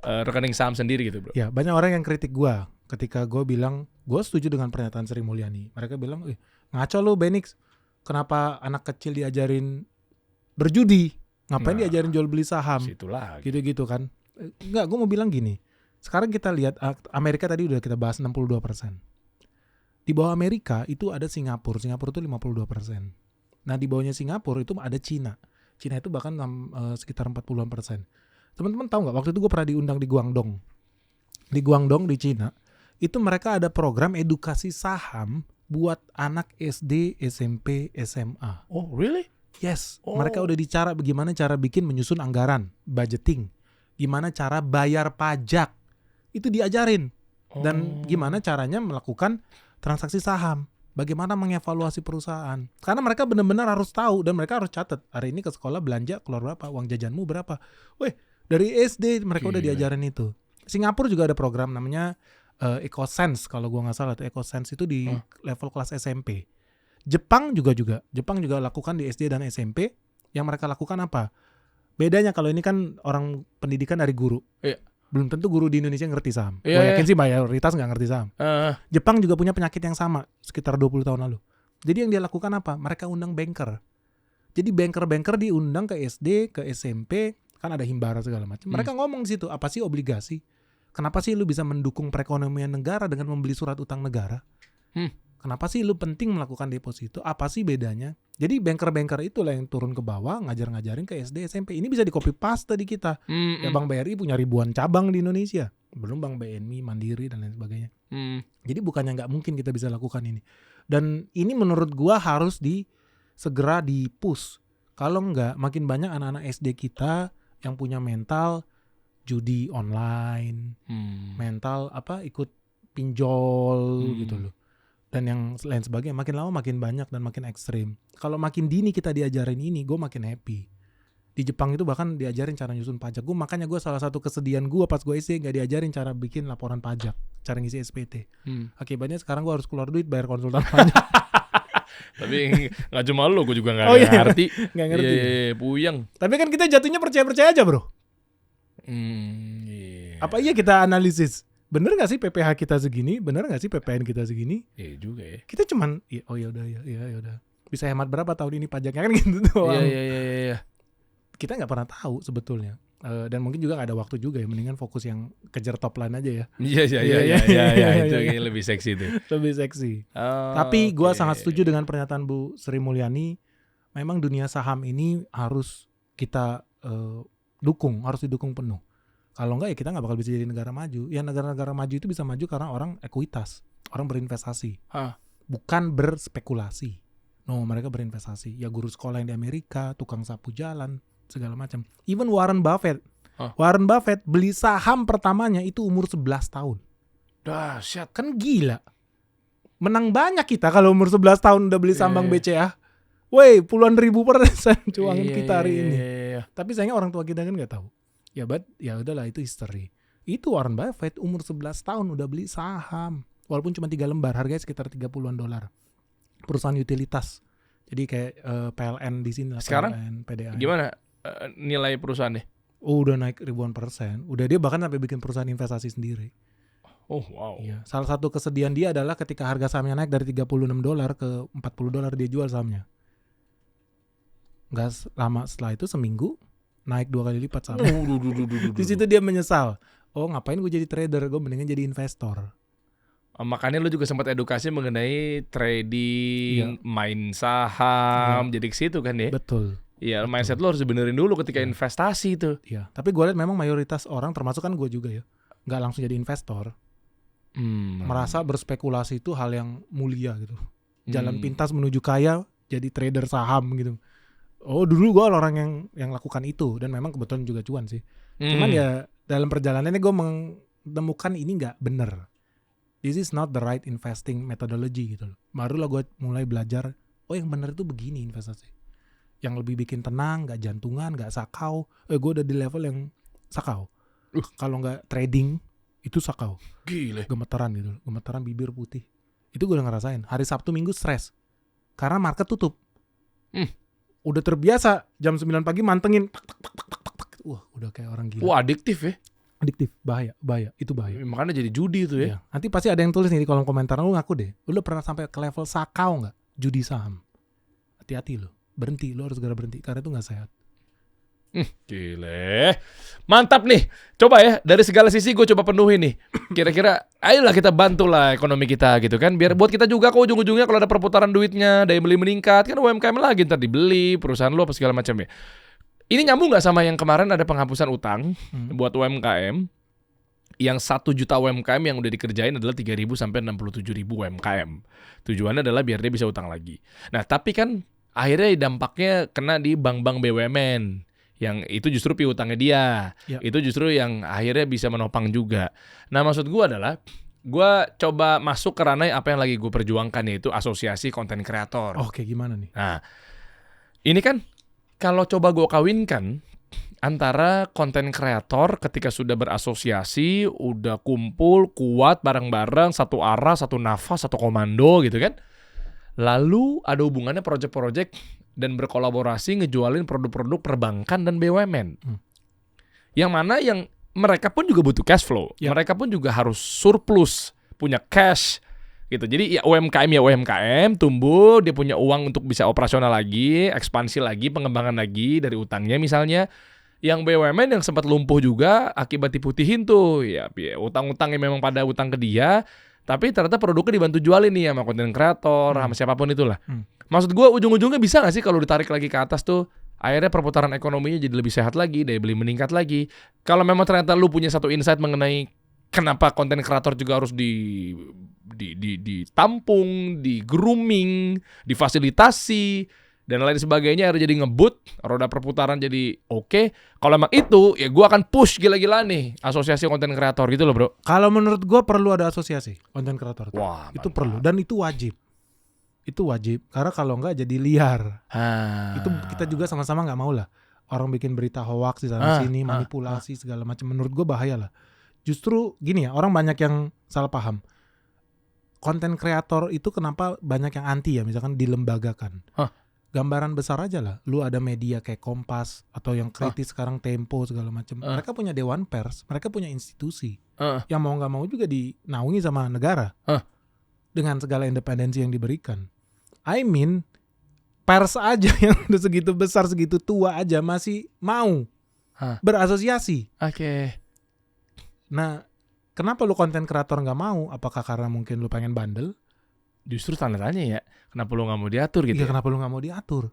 rekening saham sendiri gitu, bro. Ya, banyak orang yang kritik gua ketika gua bilang gua setuju dengan pernyataan Sri Mulyani. Mereka bilang, ngaco lu Benix. Kenapa anak kecil diajarin berjudi? Ngapain diajarin jual beli saham? Situlah. Gitu-gitu kan. Enggak, gue mau bilang gini. Sekarang kita lihat Amerika tadi udah kita bahas 62%. Di bawah Amerika itu ada Singapura. Singapura itu 52%. Nah, di bawahnya Singapura itu ada Cina. Cina itu bahkan sekitar 40-an%. Teman-teman tahu nggak? Waktu itu gue pernah diundang di Guangdong. Di Guangdong di Cina, itu mereka ada program edukasi saham buat anak SD, SMP, SMA. Oh, really? Yes, mereka udah bagaimana cara bikin menyusun anggaran, budgeting, gimana cara bayar pajak, itu diajarin, dan gimana caranya melakukan transaksi saham, bagaimana mengevaluasi perusahaan, karena mereka benar-benar harus tahu dan mereka harus catat, hari ini ke sekolah belanja keluar berapa, uang jajanmu berapa, dari SD mereka udah diajarin itu. Singapura juga ada program namanya EcoSense kalau gua nggak salah, EcoSense itu di level kelas SMP. Jepang juga lakukan di SD dan SMP. Yang mereka lakukan apa? Bedanya kalau ini kan orang pendidikan dari guru. Iya. Belum tentu guru di Indonesia ngerti saham. Iya, Gue yakin sih mayoritas nggak ngerti saham. Jepang juga punya penyakit yang sama sekitar 20 tahun lalu. Jadi yang dia lakukan apa? Mereka undang banker. Jadi banker diundang ke SD, ke SMP, kan ada himbara segala macam. Mereka ngomong di situ, apa sih obligasi? Kenapa sih lu bisa mendukung perekonomian negara dengan membeli surat utang negara? Kenapa sih lu penting melakukan deposito? Apa sih bedanya? Jadi banker-banker itulah yang turun ke bawah ngajarin ke SD, SMP. Ini bisa di copy paste di kita. Ya Bank BRI punya ribuan cabang di Indonesia. Belum Bank BNI, Mandiri dan lain sebagainya. Jadi bukannya nggak mungkin kita bisa lakukan ini. Dan ini menurut gua harus segera di-push. Kalau nggak, makin banyak anak-anak SD kita yang punya mental judi online, mental ikut pinjol gitu loh. Dan yang lain sebagainya, makin lama makin banyak dan makin ekstrim. Kalau makin dini kita diajarin ini, gue makin happy. Di Jepang itu bahkan diajarin cara nyusun pajak. Makanya gue salah satu kesedihan gue pas gue SD gak diajarin cara bikin laporan pajak, cara ngisi SPT. Akibatnya sekarang gue harus keluar duit bayar konsultan pajak. Tapi gak cuma lo, gue juga gak ngerti. Gak ngerti. Puyeng. Tapi kan kita jatuhnya percaya-percaya aja, bro. Apa iya kita analisis? Bener gak sih PPh kita segini? Bener gak sih PPN kita segini? Iya juga ya. Kita cuman, ya udah. Bisa hemat berapa tahun ini pajaknya kan gitu doang. Iya. Kita nggak pernah tahu sebetulnya. Dan mungkin juga nggak ada waktu juga ya. Mendingan fokus yang kejar top line aja ya. Iya. Itu lebih seksi tuh. Lebih seksi. Tapi gue sangat setuju dengan pernyataan Bu Sri Mulyani. Memang dunia saham ini harus kita dukung, harus didukung penuh. Kalau enggak ya kita nggak bakal bisa jadi negara maju. Ya negara-negara maju itu bisa maju karena orang ekuitas, orang berinvestasi, bukan berspekulasi. No, mereka berinvestasi. Ya guru sekolah yang di Amerika, tukang sapu jalan, segala macam. Even Warren Buffett. Warren Buffett beli saham pertamanya itu umur 11 tahun. Dahsyat. Kan gila. Menang banyak kita kalau umur 11 tahun udah beli saham Bank BCA. Woi, puluhan ribu % cuangan kita hari ini. Tapi sayangnya orang tua kita kan nggak tahu. Ya udahlah itu history. Itu Warren Buffett umur 11 tahun udah beli saham. Walaupun cuma 3 lembar, harganya sekitar $30-an. Perusahaan utilitas. Jadi kayak PLN di sini lah. Sekarang PLN, PDA. Gimana nilai perusahaannya? Udah naik ribuan %. Udah dia bahkan sampai bikin perusahaan investasi sendiri. Oh wow. Iya. Salah satu kesedihan dia adalah ketika harga sahamnya naik dari $36 ke $40 dia jual sahamnya. Nggak lama setelah itu seminggu naik 2 kali lipat sahamnya. Di situ dia menyesal. Oh ngapain gue jadi trader? Gue mendingan jadi investor. Makanya lu juga sempat edukasi mengenai trading, main saham, jadi ke situ kan ya? Betul. Iya, mindset lu harus dibenerin dulu ketika investasi itu. Iya, tapi gue lihat memang mayoritas orang, termasuk kan gue juga ya, nggak langsung jadi investor. Merasa berspekulasi itu hal yang mulia gitu. Jalan pintas menuju kaya, jadi trader saham gitu. Oh, dulu gue orang yang lakukan itu, dan memang kebetulan juga cuan sih. Cuman ya dalam perjalanannya gue menemukan ini nggak bener. This is not the right investing methodology gitu loh. Barulah gue mulai belajar, oh yang bener itu begini investasi. Yang lebih bikin tenang, gak jantungan, gak sakau. Gue udah di level yang sakau. Kalau gak trading, itu sakau. Gile. Gemeteran gitu. Gemeteran bibir putih. Itu gue udah ngerasain. Hari Sabtu Minggu stres. Karena market tutup. Udah terbiasa jam 9 pagi mantengin. Wah, udah kayak orang gila. Wah, adiktif ya. Adiktif. Bahaya. Itu bahaya. Makanya jadi judi itu ya. Iya. Nanti pasti ada yang tulis nih di kolom komentar. Lu ngaku deh. Lu pernah sampai ke level sakau gak? Judi saham. Hati-hati lo. Berhenti, lo harus segera berhenti karena itu nggak sehat. Gile, mantap nih. Coba ya, dari segala sisi gue coba penuhi nih. Kira-kira, ayolah kita bantulah ekonomi kita gitu kan. Biar buat kita juga kok ujung-ujungnya kalau ada perputaran duitnya, daya beli meningkat, kan UMKM lagi ntar dibeli, perusahaan lo apa segala macam ya. Ini nyambung nggak sama yang kemarin ada penghapusan utang buat UMKM? Yang 1 juta UMKM yang udah dikerjain adalah 3.000 sampai 67.000 UMKM. Tujuannya adalah biar dia bisa utang lagi. Nah, tapi kan akhirnya dampaknya kena di bank-bank BUMN yang itu justru piutangnya dia. Itu justru yang akhirnya bisa menopang juga. Nah, maksud gue adalah gue coba masuk ke ranah apa yang lagi gue perjuangkan, yaitu asosiasi konten kreator. Oke, gimana nih? Nah, ini kan kalau coba gue kawinkan antara konten kreator ketika sudah berasosiasi, udah kumpul, kuat, bareng-bareng, satu arah, satu nafas, satu komando gitu kan. Lalu ada hubungannya project-project dan berkolaborasi ngejualin produk-produk perbankan dan BUMN. Yang mana yang mereka pun juga butuh cash flow. Mereka pun juga harus surplus, punya cash gitu. Jadi ya UMKM tumbuh, dia punya uang untuk bisa operasional lagi, ekspansi lagi, pengembangan lagi dari utangnya misalnya. Yang BUMN yang sempat lumpuh juga akibat diputihin tuh. Ya utang-utangnya memang pada utang ke dia. Tapi ternyata produknya dibantu jualin nih sama konten kreator, sama siapapun itulah. Maksud gue ujung-ujungnya bisa gak sih kalau ditarik lagi ke atas tuh, akhirnya perputaran ekonominya jadi lebih sehat lagi, daya beli meningkat lagi. Kalau memang ternyata lu punya satu insight mengenai kenapa konten kreator juga harus ditampung, di grooming, difasilitasi, dan lain sebagainya, harus jadi ngebut, roda perputaran jadi oke. Kalau emang itu, ya gue akan push gila-gilaan nih asosiasi konten kreator gitu loh bro. Kalau menurut gue perlu ada asosiasi konten kreator. Wah, itu perlu dan itu wajib. Itu wajib karena kalau enggak jadi liar. Itu kita juga sama-sama nggak mau lah. Orang bikin berita hoax di sana sini, manipulasi segala macam. Menurut gue bahaya lah. Justru gini ya, orang banyak yang salah paham. Konten kreator itu kenapa banyak yang anti ya, misalkan dilembagakan. Gambaran besar aja lah, lu ada media kayak Kompas atau yang kritis sekarang Tempo segala macam. Mereka punya dewan pers, mereka punya institusi yang mau nggak mau juga dinaungi sama negara dengan segala independensi yang diberikan. I mean, pers aja yang udah segitu besar, segitu tua aja masih mau berasosiasi. Oke. Nah, kenapa lu konten kreator nggak mau? Apakah karena mungkin lu pengen bandel? Justru tanda tanya ya, kenapa lu nggak mau diatur gitu? Iya, kenapa lu nggak mau diatur?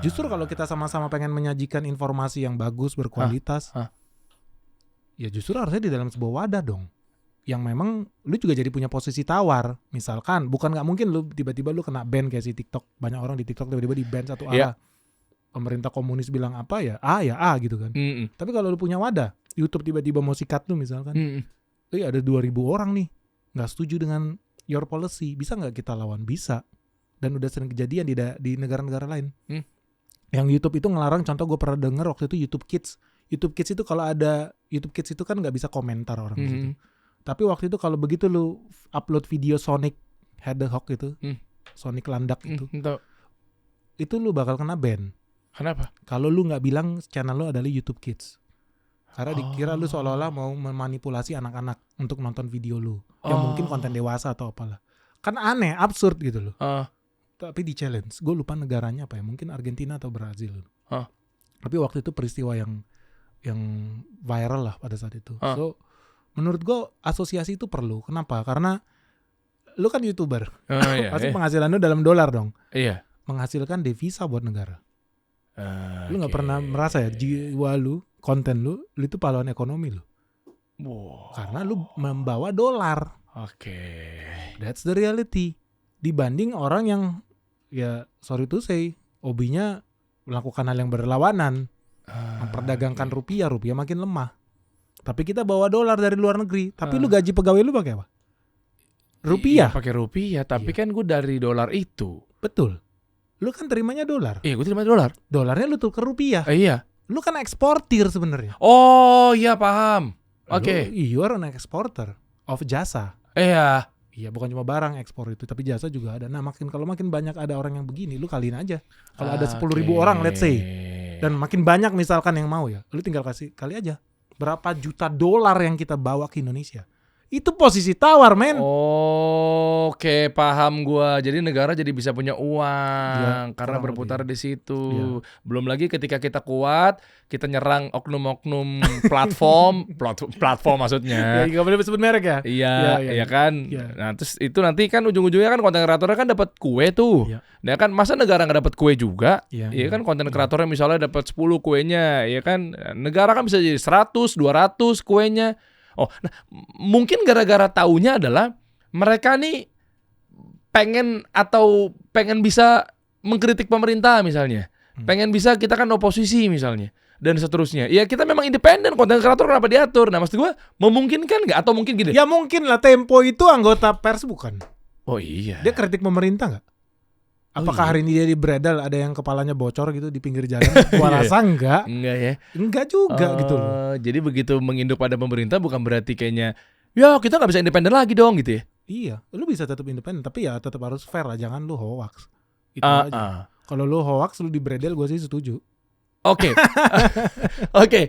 Justru kalau kita sama-sama pengen menyajikan informasi yang bagus, berkualitas, ya justru harusnya di dalam sebuah wadah dong, yang memang lu juga jadi punya posisi tawar. Misalkan, bukan nggak mungkin lu tiba-tiba lu kena ban kayak si TikTok. Banyak orang di TikTok tiba-tiba di ban satu arah. Pemerintah komunis bilang apa ya A gitu kan. Tapi kalau lu punya wadah, YouTube tiba-tiba mau sikat lu misalkan, ada 2.000 orang nih nggak setuju dengan your policy, bisa nggak kita lawan? Bisa. Dan udah sering kejadian di negara-negara lain. Yang YouTube itu ngelarang, contoh gue pernah denger waktu itu YouTube Kids. YouTube Kids itu kalau ada YouTube Kids itu kan nggak bisa komentar orang di situ. Tapi waktu itu kalau begitu lu upload video Sonic Hedgehog itu, Sonic landak itu lu bakal kena ban. Kenapa? Kalau lu nggak bilang channel lu adalah YouTube Kids. Karena dikira lu seolah-olah mau memanipulasi anak-anak untuk nonton video lu. Yang mungkin konten dewasa atau apalah. Kan aneh, absurd gitu loh. Tapi di challenge. Gue lupa negaranya apa ya. Mungkin Argentina atau Brazil. Tapi waktu itu peristiwa yang viral lah pada saat itu. So, menurut gue asosiasi itu perlu. Kenapa? Karena lu kan YouTuber. Oh, iya, Pasti penghasilan lu dalam dolar dong. Iya. Menghasilkan devisa buat negara. Lu nggak Oke. pernah merasa ya jiwa lu, konten lu itu pahlawan ekonomi lu. Wow. Karena lu membawa dolar. Oke. That's the reality. Dibanding orang yang ya sorry to say, hobinya melakukan hal yang berlawanan, memperdagangkan rupiah makin lemah. Tapi kita bawa dolar dari luar negeri. Tapi lu gaji pegawai lu pakai apa? Rupiah. Iya, pakai rupiah, tapi kan gue dari dolar itu. Betul. Lu kan terimanya dolar. Iya, gue terima dolar. Dolarnya lu tuker rupiah. Iya. Lu kan eksportir sebenarnya. Oh, iya paham. Oke. You are an exporter of jasa. Iya. Iya, bukan cuma barang ekspor itu, tapi jasa juga ada. Nah, makin banyak ada orang yang begini, lu kaliin aja. Kalau ada 10.000 orang, let's say, dan makin banyak misalkan yang mau ya, lu tinggal kali aja. Berapa juta dolar yang kita bawa ke Indonesia? Itu posisi tawar, men. Oke, paham gua. Jadi negara jadi bisa punya uang Iya, karena kurang berputar lebih. di situ. Iya. Belum lagi ketika kita kuat, kita nyerang oknum-oknum platform Ya, maksudnya. nggak boleh sebut merek ya. Iya, Iya, iya kan. Iya. Nah, terus itu nanti kan ujung-ujungnya kan konten kreatornya kan dapat kue tuh. Iya. Nah, kan masa negara nggak dapat kue juga? Iya, Iya iya. kan konten kreatornya misalnya dapat 10 kuenya, ya kan. Negara kan bisa jadi 100, 200 kuenya. Oh, nah mungkin gara-gara taunya adalah mereka nih pengen bisa mengkritik pemerintah misalnya. Pengen bisa kita kan oposisi misalnya dan seterusnya. Ya kita memang independen, konten kreator kenapa diatur? Nah, maksud gue memungkinkan nggak atau mungkin gini? Ya mungkin lah, Tempo itu anggota pers bukan? Oh iya. Dia kritik pemerintah nggak? Apakah iya. hari ini dia di bredel ada yang kepalanya bocor gitu di pinggir jalan? Gua rasa enggak. Enggak ya. Enggak juga gitu loh. Jadi begitu menginduk pada pemerintah bukan berarti kayaknya ya kita nggak bisa independen lagi dong gitu ya. Iya, lu bisa tetap independen tapi ya tetap harus fair lah, jangan lu hoax. Itu aja. Kalau lu hoax lu di bredel gue sih setuju. Oke. Oke.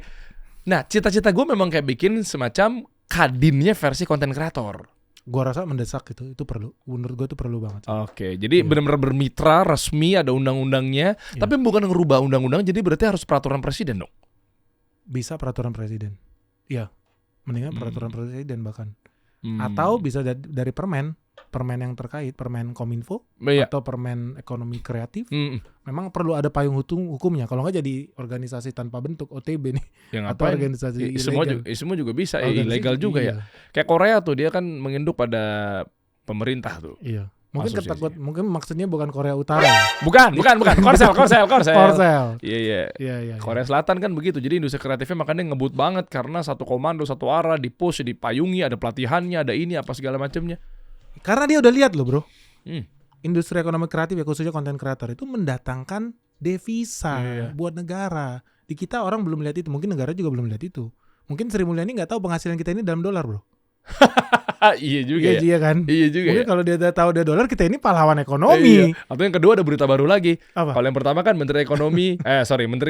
Nah, cita-cita gue memang kayak bikin semacam kadinnya versi konten kreator. Gua rasa mendesak gitu, itu perlu. Menurut gue itu perlu banget. Oke, jadi Iya. benar-benar bermitra resmi, ada undang-undangnya, Iya. tapi bukan ngerubah undang-undang, jadi berarti harus peraturan presiden dong. Bisa peraturan presiden. Iya. Mendingan peraturan presiden bahkan. Hmm. Atau bisa dari permen yang terkait, permen Kominfo Iya. atau permen ekonomi kreatif. Hmm. Memang perlu ada payung hukumnya. Kalau nggak jadi organisasi tanpa bentuk, OTB nih. Yang Atau organisasi semua juga bisa, Organisasi, ilegal juga ya. Kayak Korea tuh dia kan menginduk pada pemerintah tuh. Iya. Mungkin Asosiasi. ketakut, mungkin maksudnya bukan Korea Utara ya. Bukan. Korsel. Korsel. Iya. Iya. Korea Selatan kan begitu. Jadi industri kreatifnya makanya ngebut banget karena satu komando, satu arah, di-push, dipayungi, ada pelatihannya, ada ini apa segala macamnya. Karena dia udah lihat loh, bro. Hmm. Industri ekonomi kreatif ya, khususnya konten kreator itu mendatangkan devisa Iya. buat negara. Di kita orang belum lihat itu, mungkin negara juga belum lihat itu. Mungkin Sri Mulyani nggak tahu penghasilan kita ini dalam dolar, bro. Iya juga ya. Iya kan? Iya juga Mungkin ya. kalau dia udah tahu dia dolar, kita ini pahlawan ekonomi. Iya. Atau yang kedua ada berita baru lagi. Apa? Kalau yang pertama kan Menteri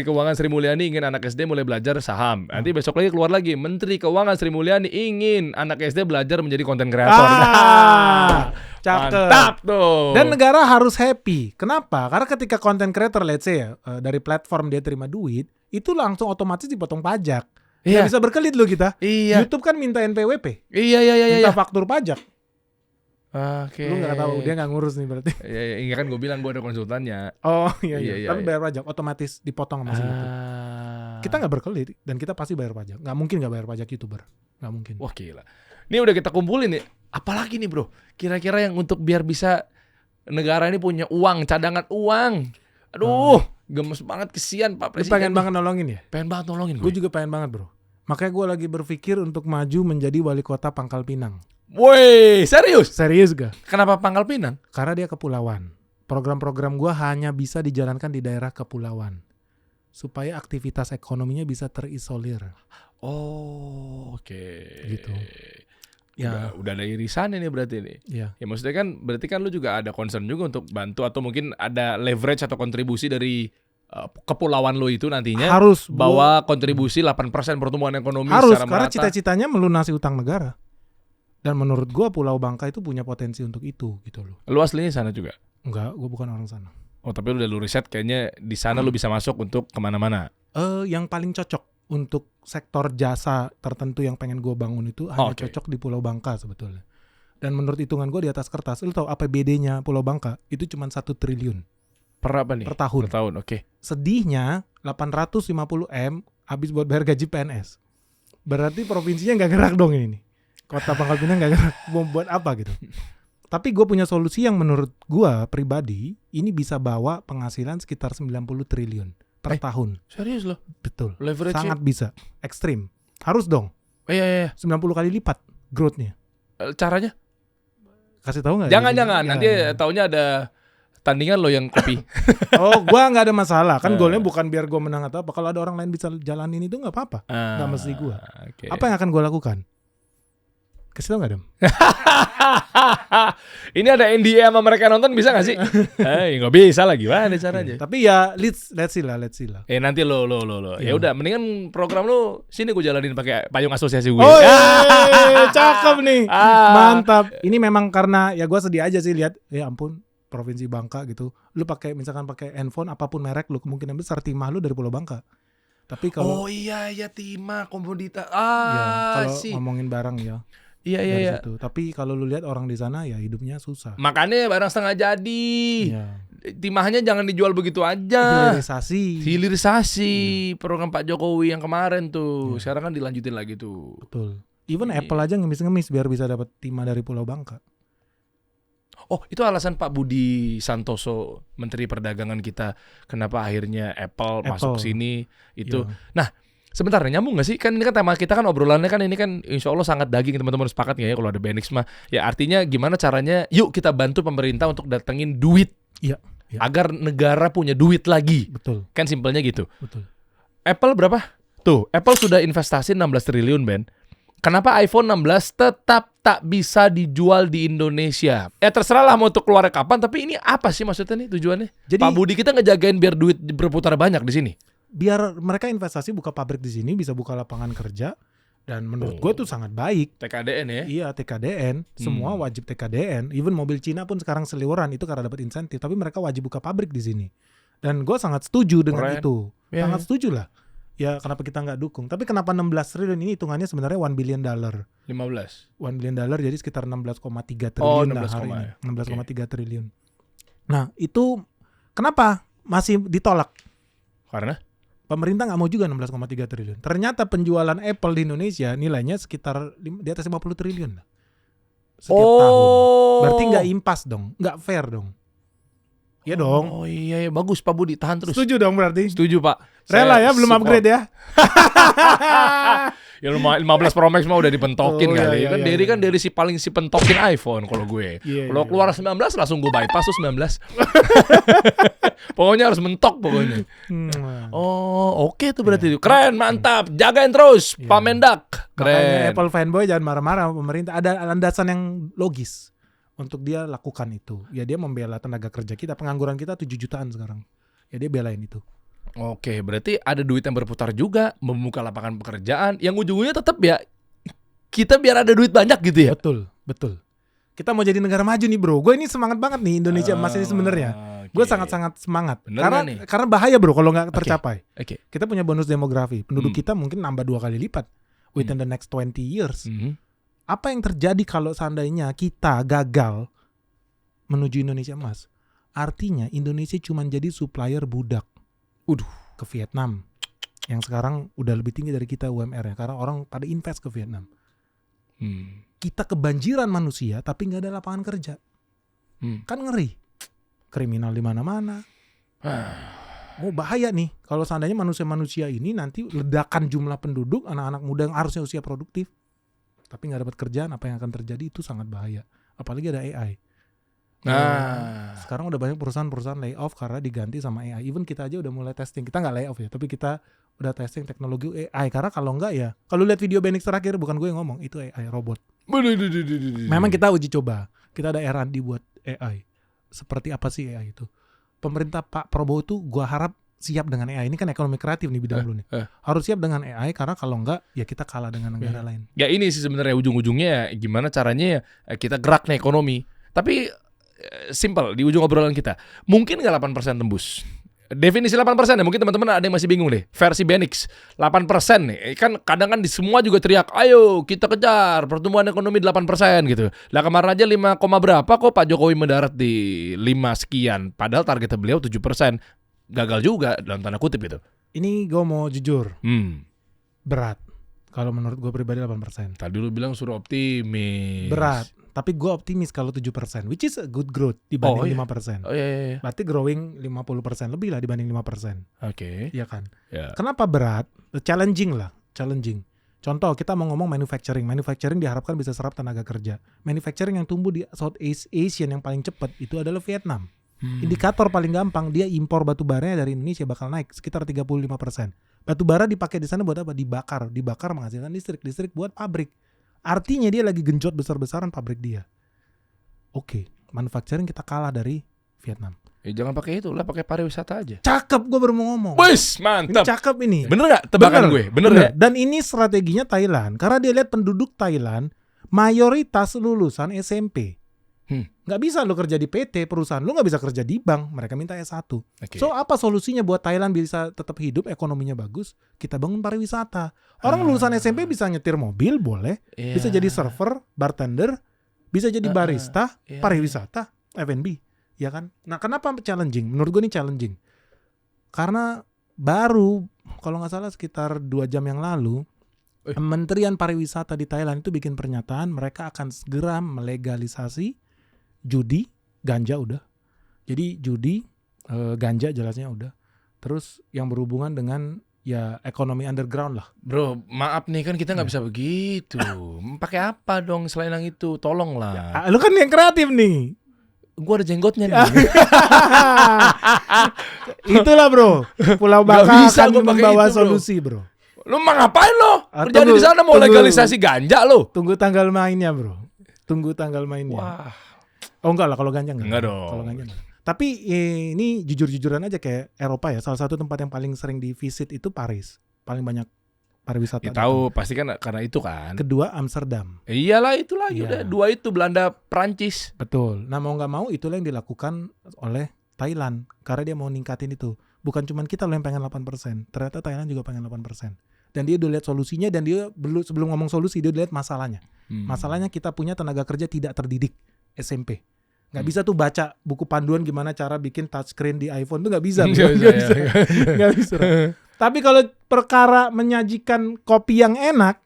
Keuangan Sri Mulyani ingin anak SD mulai belajar saham. Nanti besok lagi keluar lagi Menteri Keuangan Sri Mulyani ingin anak SD belajar menjadi konten kreator. Cakep. Mantap tuh. Dan negara harus happy. Kenapa? Karena ketika konten creator, let's say ya, dari platform dia terima duit, itu langsung otomatis dipotong pajak. Iya. Nggak bisa berkelit loh kita. Iya. YouTube kan minta NPWP, Iya. minta faktur pajak. Oke. Lu nggak tahu, dia nggak ngurus nih berarti. Iya kan gue bilang gue ada konsultannya. Oh iya. Iya. Tapi bayar pajak, otomatis dipotong sama si YouTube. Kita nggak berkelit dan kita pasti bayar pajak. Nggak mungkin nggak bayar pajak YouTuber. Nggak mungkin. Wah gila. Ini udah kita kumpulin nih. Apalagi nih bro. Kira-kira yang untuk biar bisa negara ini punya uang, cadangan uang. Aduh, gemes banget, kesian Pak Lu Presiden. pengen banget nolongin ya? Pengen banget nolongin Gue gue. juga pengen banget bro. Makanya gue lagi berpikir untuk maju menjadi wali kota Pangkal Pinang. Woi, serius? Serius gak? Kenapa Pangkal Pinang? Karena dia kepulauan. Program-program gue hanya bisa dijalankan di daerah kepulauan. Supaya aktivitas ekonominya bisa terisolir. Oh, oke. Gitu. Udah ada irisan ini berarti nih. Iya. Ya maksudnya kan berarti kan lu juga ada concern juga untuk bantu atau mungkin ada leverage atau kontribusi dari kepulauan lu itu nantinya Harus bawa kontribusi 8% pertumbuhan ekonomi harus secara karena merata. cita-citanya melunasi utang negara. Dan menurut gue Pulau Bangka itu punya potensi untuk itu gitu loh. Lu aslinya sana juga? Enggak, gue bukan orang sana. Oh tapi lu udah riset kayaknya di sana lu bisa masuk untuk kemana-mana. Yang paling cocok untuk sektor jasa tertentu yang pengen gue bangun itu hanya Oke. cocok di Pulau Bangka sebetulnya. Dan menurut hitungan gue di atas kertas, lu tahu APBD-nya Pulau Bangka itu cuma 1 triliun Per apa nih? per tahun. Per tahun, oke. Sedihnya 850 M habis buat bayar gaji PNS. Berarti provinsinya nggak gerak dong ini. Kota Pangkal Pinang nggak gerak. Mau buat apa gitu? Tapi gue punya solusi yang menurut gue pribadi ini bisa bawa penghasilan sekitar 90 triliun per tahun. Serius loh? Betul. Leverage Sangat bisa. Ekstrim. Harus dong. Iya. 90 kali lipat growth-nya. Caranya? Kasih tahu nggak? Jangan. Ya, Nanti taunya ada tandingan lo yang kopi. Oh, gua nggak ada masalah. Kan goalnya bukan biar gua menang atau apa. Kalau ada orang lain bisa jalanin itu nggak apa-apa. Nggak mesti gua. Okay. Apa yang akan gua lakukan? Kasih tahu nggak, Dem? Ini ada NDA sama mereka nonton bisa nggak sih? Nggak bisa lah, gimana caranya? Tapi ya let's see lah. Nanti lo. Ya udah, mendingan program lo sini gue jalanin pakai payung asosiasi gue. Oh, cakep nih. Mantap. Ini memang karena ya gua sedih aja sih lihat. Ya ampun, Provinsi Bangka gitu. Lu misalkan pakai handphone apapun merek lu, kemungkinan besar timah lu dari Pulau Bangka. Tapi kalau iya timah komoditas. ya, kalau ngomongin barang ya. Iya. Situ. Tapi kalau lu lihat orang di sana ya hidupnya susah. Makanya barang setengah jadi. Ya. Timahnya jangan dijual begitu aja. Hilirisasi. Program Pak Jokowi yang kemarin tuh. Sekarang kan dilanjutin lagi tuh. Betul. Even Apple aja ngemis-ngemis biar bisa dapat timah dari Pulau Bangka. Oh, itu alasan Pak Budi Santoso, Menteri Perdagangan kita, kenapa akhirnya Apple masuk sini itu. Iya. Nah, sebentar, nyambung gak sih? Kan ini kan tema kita kan obrolannya kan ini kan insya Allah sangat daging, teman-teman sepakat gak ya kalau ada Benix mah? Ya artinya gimana caranya, yuk kita bantu pemerintah untuk datengin duit. Iya. Agar negara punya duit lagi. Betul. Kan simpelnya gitu. Betul. Apple berapa? Tuh, Apple sudah investasi 16 triliun, Ben. Kenapa iPhone 16 tetap tak bisa dijual di Indonesia? Ya terserah lah mau untuk keluar kapan, tapi ini apa sih maksudnya nih tujuannya? Jadi Pak Budi kita ngejagain biar duit berputar banyak di sini. Biar mereka investasi buka pabrik di sini bisa buka lapangan kerja dan menurut gue itu sangat baik. TKDN ya? Iya, TKDN, semua wajib TKDN. Even mobil Cina pun sekarang seliweran itu karena dapat insentif, tapi mereka wajib buka pabrik di sini. Dan gue sangat setuju dengan itu. Ya, sangat setuju lah. Ya kenapa kita nggak dukung? Tapi kenapa 16 triliun ini hitungannya sebenarnya $1 billion. 15. $1 billion jadi sekitar 16,3 triliun lah hari ini. 16,3 triliun. Nah, itu kenapa masih ditolak? Karena pemerintah nggak mau juga 16,3 triliun. Ternyata penjualan Apple di Indonesia nilainya sekitar di atas 50 triliun setiap tahun. Berarti nggak impas dong, nggak fair dong. Iya dong. Oh iya, bagus Pak Budi, tahan terus. Setuju dong berarti. Setuju Pak. Rela ya, belum upgrade ya. Ya 15 Pro Max mah udah dipentokin kali. Iya, Derry kan dari si pentokin iPhone kalau gue. Kalau keluar 19 langsung gue bypass tuh 19. Pokoknya harus mentok pokoknya. Oh, oke tuh berarti. Keren, mantap. Jagain terus Pak Mendak. Keren. Makanya Apple fanboy jangan marah-marah sama pemerintah. Ada landasan yang logis untuk dia lakukan itu. Ya dia membela tenaga kerja kita. Pengangguran kita 7 jutaan sekarang. Ya dia belain itu. Oke, berarti ada duit yang berputar juga, membuka lapangan pekerjaan, yang ujung-ujungnya tetap ya kita biar ada duit banyak gitu ya. Betul. Kita mau jadi negara maju nih bro. Gue ini semangat banget nih Indonesia emas ini sebenarnya. Gue sangat-sangat semangat. Karena bahaya bro kalau nggak tercapai. Kita punya bonus demografi. Penduduk kita mungkin nambah 2 kali lipat within the next 20 years. Apa yang terjadi kalau seandainya kita gagal menuju Indonesia emas? Artinya Indonesia cuma jadi supplier budak. Ke Vietnam yang sekarang udah lebih tinggi dari kita UMR-nya karena orang pada invest ke Vietnam. Kita kebanjiran manusia tapi nggak ada lapangan kerja. Kan ngeri. Kriminal di mana-mana. Bahaya nih kalau seandainya manusia-manusia ini nanti ledakan jumlah penduduk, anak-anak muda yang harusnya usia produktif tapi nggak dapat kerjaan, apa yang akan terjadi itu sangat bahaya. Apalagi ada AI. Sekarang udah banyak perusahaan-perusahaan layoff karena diganti sama AI. Even kita aja udah mulai testing. Kita nggak layoff ya, tapi kita udah testing teknologi AI. Karena kalau nggak ya, kalau lihat video Benix terakhir bukan gue yang ngomong, itu AI robot. Memang kita uji coba. Kita ada R&D buat AI. Seperti apa sih AI itu? Pemerintah Pak Prabowo tuh gue harap siap dengan AI. Ini kan ekonomi kreatif nih bidang lu nih. Harus siap dengan AI karena kalau enggak ya kita kalah dengan negara lain. Ya ini sih sebenarnya ujung-ujungnya gimana caranya ya kita gerak nih ekonomi. Tapi simple di ujung obrolan kita. Mungkin nggak 8% tembus Definisi 8% ya, mungkin teman-teman ada yang masih bingung deh. Versi Benix 8% nih. Kan kadang kan di semua juga teriak, ayo kita kejar pertumbuhan ekonomi 8% gitu. Lah kemarin aja 5, berapa kok Pak Jokowi mendarat di 5 sekian. Padahal targetnya beliau 7%. Gagal juga dalam tanda kutip gitu. Ini gue mau jujur, Berat. berat. Kalau menurut gue pribadi 8%. Tadi lu bilang suruh optimis. Berat. Tapi gue optimis kalau 7%, which is a good growth dibanding 5%. Oh iya. Berarti growing 50% lebih lah dibanding 5%. Oke. Iya kan? Ya. Kenapa berat? Challenging lah, challenging. Contoh, kita mau ngomong manufacturing. Manufacturing diharapkan bisa serap tenaga kerja. Manufacturing yang tumbuh di Southeast Asian yang paling cepat itu adalah Vietnam. Indikator paling gampang, dia impor batu baranya dari Indonesia bakal naik sekitar 35%. Batu bara dipakai di sana buat apa? Dibakar menghasilkan listrik buat pabrik. Artinya dia lagi genjot besar-besaran pabrik dia. Oke, manufacturing kita kalah dari Vietnam. Jangan pakai itu lah, pakai pariwisata aja. Cakep, gue baru mau ngomong. Wis, Ini mantap. cakep ini. Bener gak tebakan gue? Bener gak? Dan ini strateginya Thailand. Karena dia lihat penduduk Thailand mayoritas lulusan SMP. Nggak bisa lu kerja di PT, perusahaan lu nggak bisa kerja di bank. Mereka minta S1. Okay. So apa solusinya buat Thailand bisa tetap hidup, ekonominya bagus? Kita bangun pariwisata. Orang lulusan SMP bisa nyetir mobil, boleh. Bisa jadi server, bartender, bisa jadi barista, pariwisata, F&B. Ya kan? Nah kenapa challenging? Menurut gue ini challenging. Karena baru, kalau nggak salah sekitar 2 jam yang lalu, Kementerian Pariwisata di Thailand itu bikin pernyataan mereka akan segera melegalisasi judi, ganja udah. Jadi judi, ganja jelasnya udah. Terus yang berhubungan dengan ya ekonomi underground lah. Bro, maaf nih kan kita nggak bisa begitu. Pakai apa dong selain yang itu? Tolonglah. Lu kan yang kreatif nih. Gua ada jenggotnya nih. Itulah bro, Pulau Nggak Bangka bisa akan gua pakai membawa itu, bro. solusi bro. Lu mau ngapain lo? Kerja Tunggu, di sana mau tunggu. legalisasi ganja lo? Tunggu tanggal mainnya bro. Tunggu tanggal mainnya. Wah. Oh enggak lah kalau ganja enggak. Enggak dong. Kalau ganja enggak. Tapi ini jujur-jujuran aja kayak Eropa ya. Salah satu tempat yang paling sering di visit itu Paris. Paling banyak pariwisata. Ya tahu pasti kan karena itu kan. Kedua Amsterdam. Iyalah itu lagi Iya. udah 2 itu Belanda, Prancis. Betul. Nah mau nggak mau itulah yang dilakukan oleh Thailand. Karena dia mau ningkatin itu. Bukan cuma kita loh yang pengen 8%. Ternyata Thailand juga pengen 8%. Dan dia udah lihat solusinya dan dia sebelum ngomong solusi dia udah lihat masalahnya. Masalahnya kita punya tenaga kerja tidak terdidik SMP. Nggak bisa tuh baca buku panduan gimana cara bikin touchscreen di iPhone tuh nggak bisa. Nggak bisa. Tapi kalau perkara menyajikan kopi yang enak,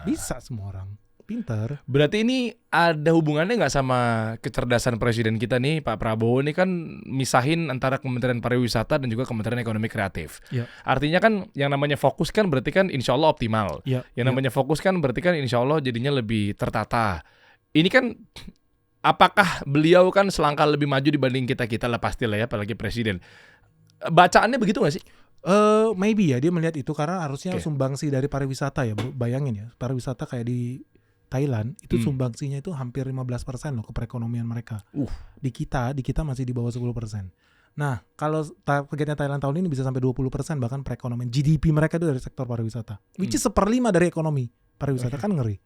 bisa semua orang. Pinter. Berarti ini ada hubungannya nggak sama kecerdasan presiden kita nih, Pak Prabowo ini kan misahin antara Kementerian Pariwisata dan juga Kementerian Ekonomi Kreatif. Ya. Artinya kan yang namanya fokus kan berarti kan insya Allah optimal. Ya. Yang namanya fokus kan berarti kan insya Allah jadinya lebih tertata. Ini kan apakah beliau kan selangkah lebih maju dibanding kita lah pastilah ya, apalagi presiden. Bacaannya begitu nggak sih? Maybe ya dia melihat itu karena harusnya Oke. sumbangsi dari pariwisata ya, bro. Bayangin ya, pariwisata kayak di Thailand itu sumbangsinya itu hampir 15% loh ke perekonomian mereka. Di kita masih di bawah 10%. Nah, kalau targetnya Thailand tahun ini bisa sampai 20% bahkan perekonomian GDP mereka itu dari sektor pariwisata. Which is 1/5 dari ekonomi pariwisata kan ngeri.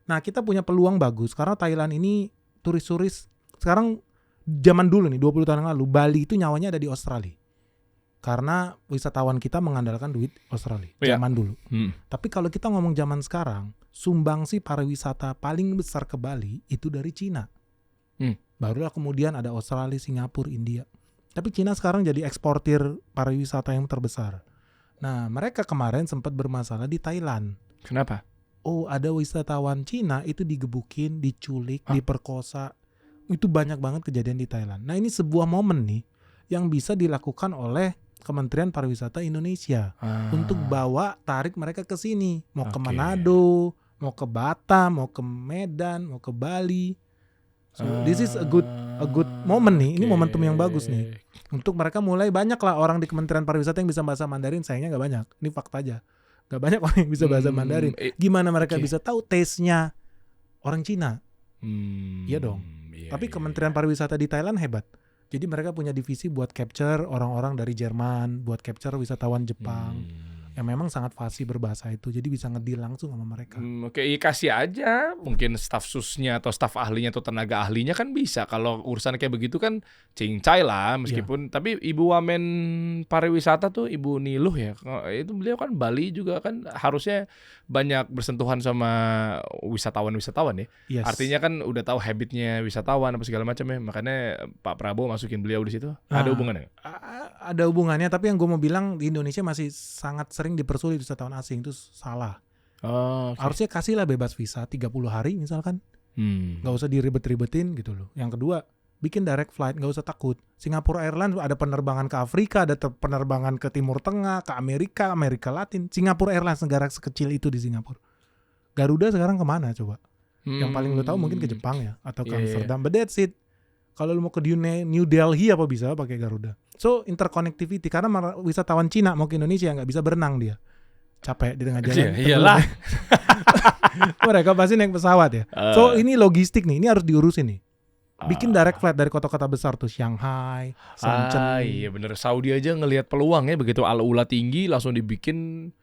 Nah, kita punya peluang bagus karena Thailand ini turis-turis sekarang zaman dulu nih 20 tahun yang lalu Bali itu nyawanya ada di Australia. Karena wisatawan kita mengandalkan duit Australia zaman dulu. Tapi kalau kita ngomong zaman sekarang, sumbangsi pariwisata paling besar ke Bali itu dari Cina. Barulah kemudian ada Australia, Singapura, India. Tapi Cina sekarang jadi eksportir pariwisata yang terbesar. Nah, mereka kemarin sempat bermasalah di Thailand. Kenapa? Oh, ada wisatawan Cina itu digebukin, diculik, diperkosa. Itu banyak banget kejadian di Thailand. Nah, ini sebuah momen nih yang bisa dilakukan oleh Kementerian Pariwisata Indonesia untuk bawa tarik mereka ke sini, mau ke Manado, mau ke Batam, mau ke Medan, mau ke Bali. So this is a good moment nih. Ini momentum yang bagus nih untuk mereka mulai banyak lah orang di Kementerian Pariwisata yang bisa bahasa Mandarin. Sayangnya nggak banyak. Ini fakta aja. Nggak banyak orang yang bisa bahasa Mandarin. Gimana mereka bisa tahu taste-nya orang Cina? Iya dong. Tapi Kementerian Pariwisata di Thailand hebat. Jadi mereka punya divisi buat capture orang-orang dari Jerman, buat capture wisatawan Jepang. yang memang sangat fasih berbahasa itu, jadi bisa ngedeal langsung sama mereka. Oke, iya kasih aja. Mungkin staf susnya atau staf ahlinya atau tenaga ahlinya kan bisa. Kalau urusan kayak begitu kan cincai lah meskipun. Tapi Ibu Wamen Pariwisata tuh Ibu Niluh ya. Itu beliau kan Bali juga kan harusnya banyak bersentuhan sama wisatawan-wisatawan ya. Yes. Artinya kan udah tahu habitnya wisatawan apa segala macam ya. Makanya Pak Prabowo masukin beliau di situ. Ada hubungannya? Ada hubungannya, tapi yang gue mau bilang di Indonesia masih sangat sering dipersulit wisatawan asing, itu salah. Oh, okay. Harusnya kasihlah bebas visa 30 hari misalkan. Nggak usah diribet-ribetin gitu loh. Yang kedua, bikin direct flight, nggak usah takut. Singapore Airlines ada penerbangan ke Afrika, ada penerbangan ke Timur Tengah, ke Amerika, Amerika Latin. Singapore Airlines, negara sekecil itu di Singapura. Garuda sekarang kemana coba? Yang paling lo tahu mungkin ke Jepang ya, atau ke Amsterdam. But that's it. Kalau lo mau ke New Delhi apa bisa pakai Garuda. So interconnectivity, karena wisatawan Cina mau ke Indonesia nggak bisa berenang dia. Capek di tengah jalan. Iyalah. Mereka pasti naik pesawat ya. So ini logistik nih, ini harus diurusin nih. Bikin direct flight dari kota-kota besar tuh, Shanghai, Shenzhen. Iya bener, Saudi aja ngelihat peluang ya, begitu Al-Ula tinggi langsung dibikin.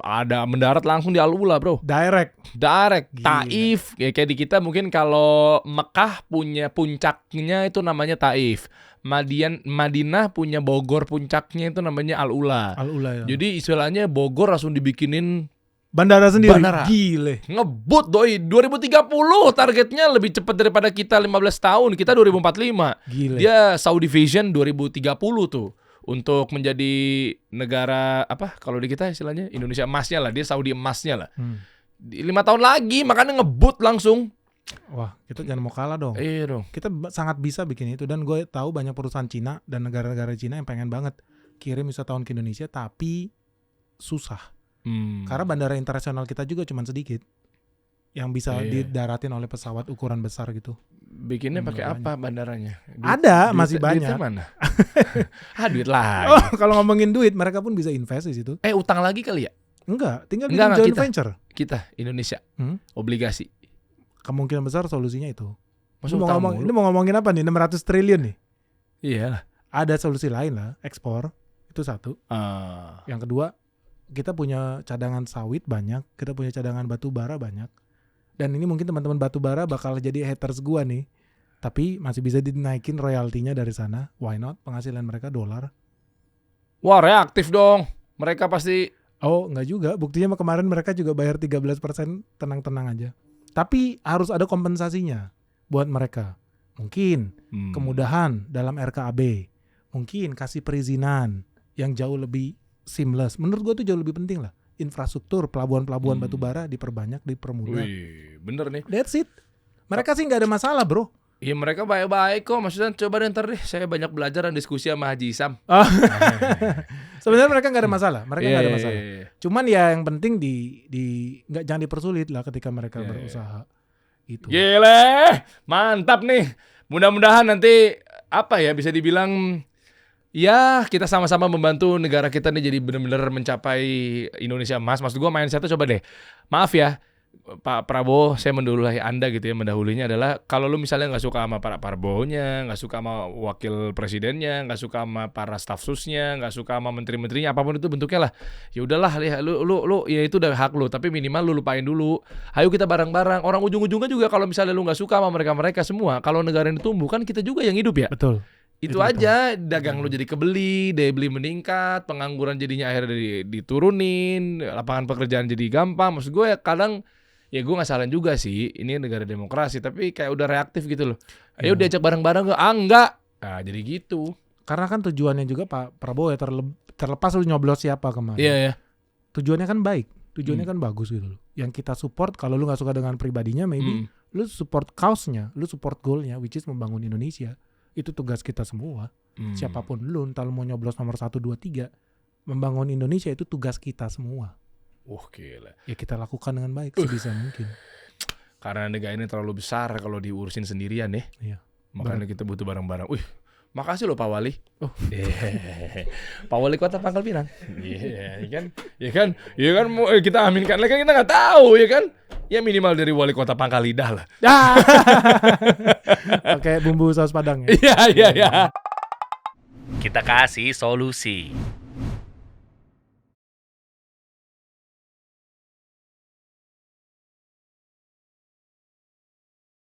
Ada mendarat langsung di Al-Ula bro. Direct. Gila. Taif. Kayak di kita mungkin kalau Mekah punya puncaknya itu namanya Taif. Madinah punya Bogor puncaknya itu namanya Al-Ula. Al-Ula ya. Jadi istilahnya Bogor langsung dibikinin bandara sendiri. Bandara. Gile. Ngebut doi. 2030 targetnya lebih cepat daripada kita 15 tahun. Kita 2045. Gile. Dia Saudi Vision 2030 tuh. Untuk menjadi negara apa kalau di kita istilahnya Indonesia emasnya lah, dia Saudi emasnya lah. 5 tahun lagi makanya ngebut langsung. Wah, kita jangan mau kalah dong. Iya dong. Kita sangat bisa bikin itu, dan gue tahu banyak perusahaan Cina dan negara-negara Cina yang pengen banget kirim wisatawan ke Indonesia, tapi susah. Karena bandara internasional kita juga cuma sedikit yang bisa didaratin oleh pesawat ukuran besar gitu. Bikinnya pakai apa bandaranya? Masih banyak. Duitnya mana? Duit lagi. Oh, kalau ngomongin duit, mereka pun bisa invest di situ. Utang lagi kali ya? Enggak, tinggal bikin joint venture. Kita Indonesia obligasi. Kemungkinan besar solusinya itu. Ini mau ngomongin apa nih? 600 triliun nih. Iya. Ada solusi lain lah, ekspor. Itu satu. Yang kedua, kita punya cadangan sawit banyak, kita punya cadangan batu bara banyak. Dan ini mungkin teman-teman batu bara bakal jadi haters gua nih. Tapi masih bisa dinaikin royaltinya dari sana. Why not? Penghasilan mereka dolar. Wah, reaktif dong. Mereka pasti. Oh, enggak juga. Buktinya kemarin mereka juga bayar 13%, tenang-tenang aja. Tapi harus ada kompensasinya buat mereka. Mungkin kemudahan dalam RKAB. Mungkin kasih perizinan yang jauh lebih seamless. Menurut gua tuh jauh lebih penting lah. Infrastruktur pelabuhan-pelabuhan batu bara diperbanyak, dipermudah. Wih, bener nih. That's it. Mereka sih nggak ada masalah bro. Iya mereka baik-baik kok. Maksudnya coba deh ntar deh, saya banyak belajar dan diskusi sama Haji Isam. Sebenarnya mereka nggak ada masalah. Mereka nggak ada masalah. Yeah. Cuman ya yang penting jangan dipersulit lah ketika mereka berusaha. Itu. Gile, mantap nih. Mudah-mudahan nanti apa ya bisa dibilang. Ya kita sama-sama membantu negara kita nih jadi benar-benar mencapai Indonesia emas. Maksud gue mindset tuh coba deh. Maaf ya Pak Prabowo, saya mendahului Anda gitu ya. Mendahulinya adalah kalau lu misalnya gak suka sama para Prabowo-nya, gak suka sama wakil presidennya, gak suka sama para staf susnya, gak suka sama menteri-menterinya, apapun itu bentuknya lah. Ya udahlah, lu ya itu udah hak lu. Tapi minimal lu lupain dulu. Ayo kita bareng-bareng. Orang ujung-ujungnya juga kalau misalnya lu gak suka sama mereka-mereka semua, kalau negara ini tumbuh kan kita juga yang hidup ya. Betul. Itu aja, dagang lu jadi kebeli, daya beli meningkat, pengangguran jadinya akhirnya diturunin, lapangan pekerjaan jadi gampang. Maksud gue kadang, ya gue gak salahin juga sih, ini negara demokrasi, tapi kayak udah reaktif gitu loh. Ayo diajak bareng-bareng, enggak. Nah jadi gitu. Karena kan tujuannya juga Pak Prabowo ya, terlepas lu nyoblos siapa kemarin. Iya. Tujuannya kan baik, tujuannya kan bagus gitu loh. Yang kita support, kalau lu gak suka dengan pribadinya, maybe lu support cause-nya, lu support goal-nya, which is membangun Indonesia. Itu tugas kita semua. Siapapun lu, entah lu mau nyoblos nomor 1, 2, 3, membangun Indonesia itu tugas kita semua. Gila. Ya kita lakukan dengan baik sebisa mungkin. Karena negara ini terlalu besar kalau diurusin sendirian ya. Iya. Makanya kita butuh bareng-bareng. Makasih loh Pak Wali. Pak Wali Kota Pangkal Pinang. Iya kan kita aminkan lagi, kan kita nggak tahu ya kan. Ya minimal dari Wali Kota Pangkal Lidah lah. Oke, bumbu saus padang ya. Iya. Kita kasih solusi.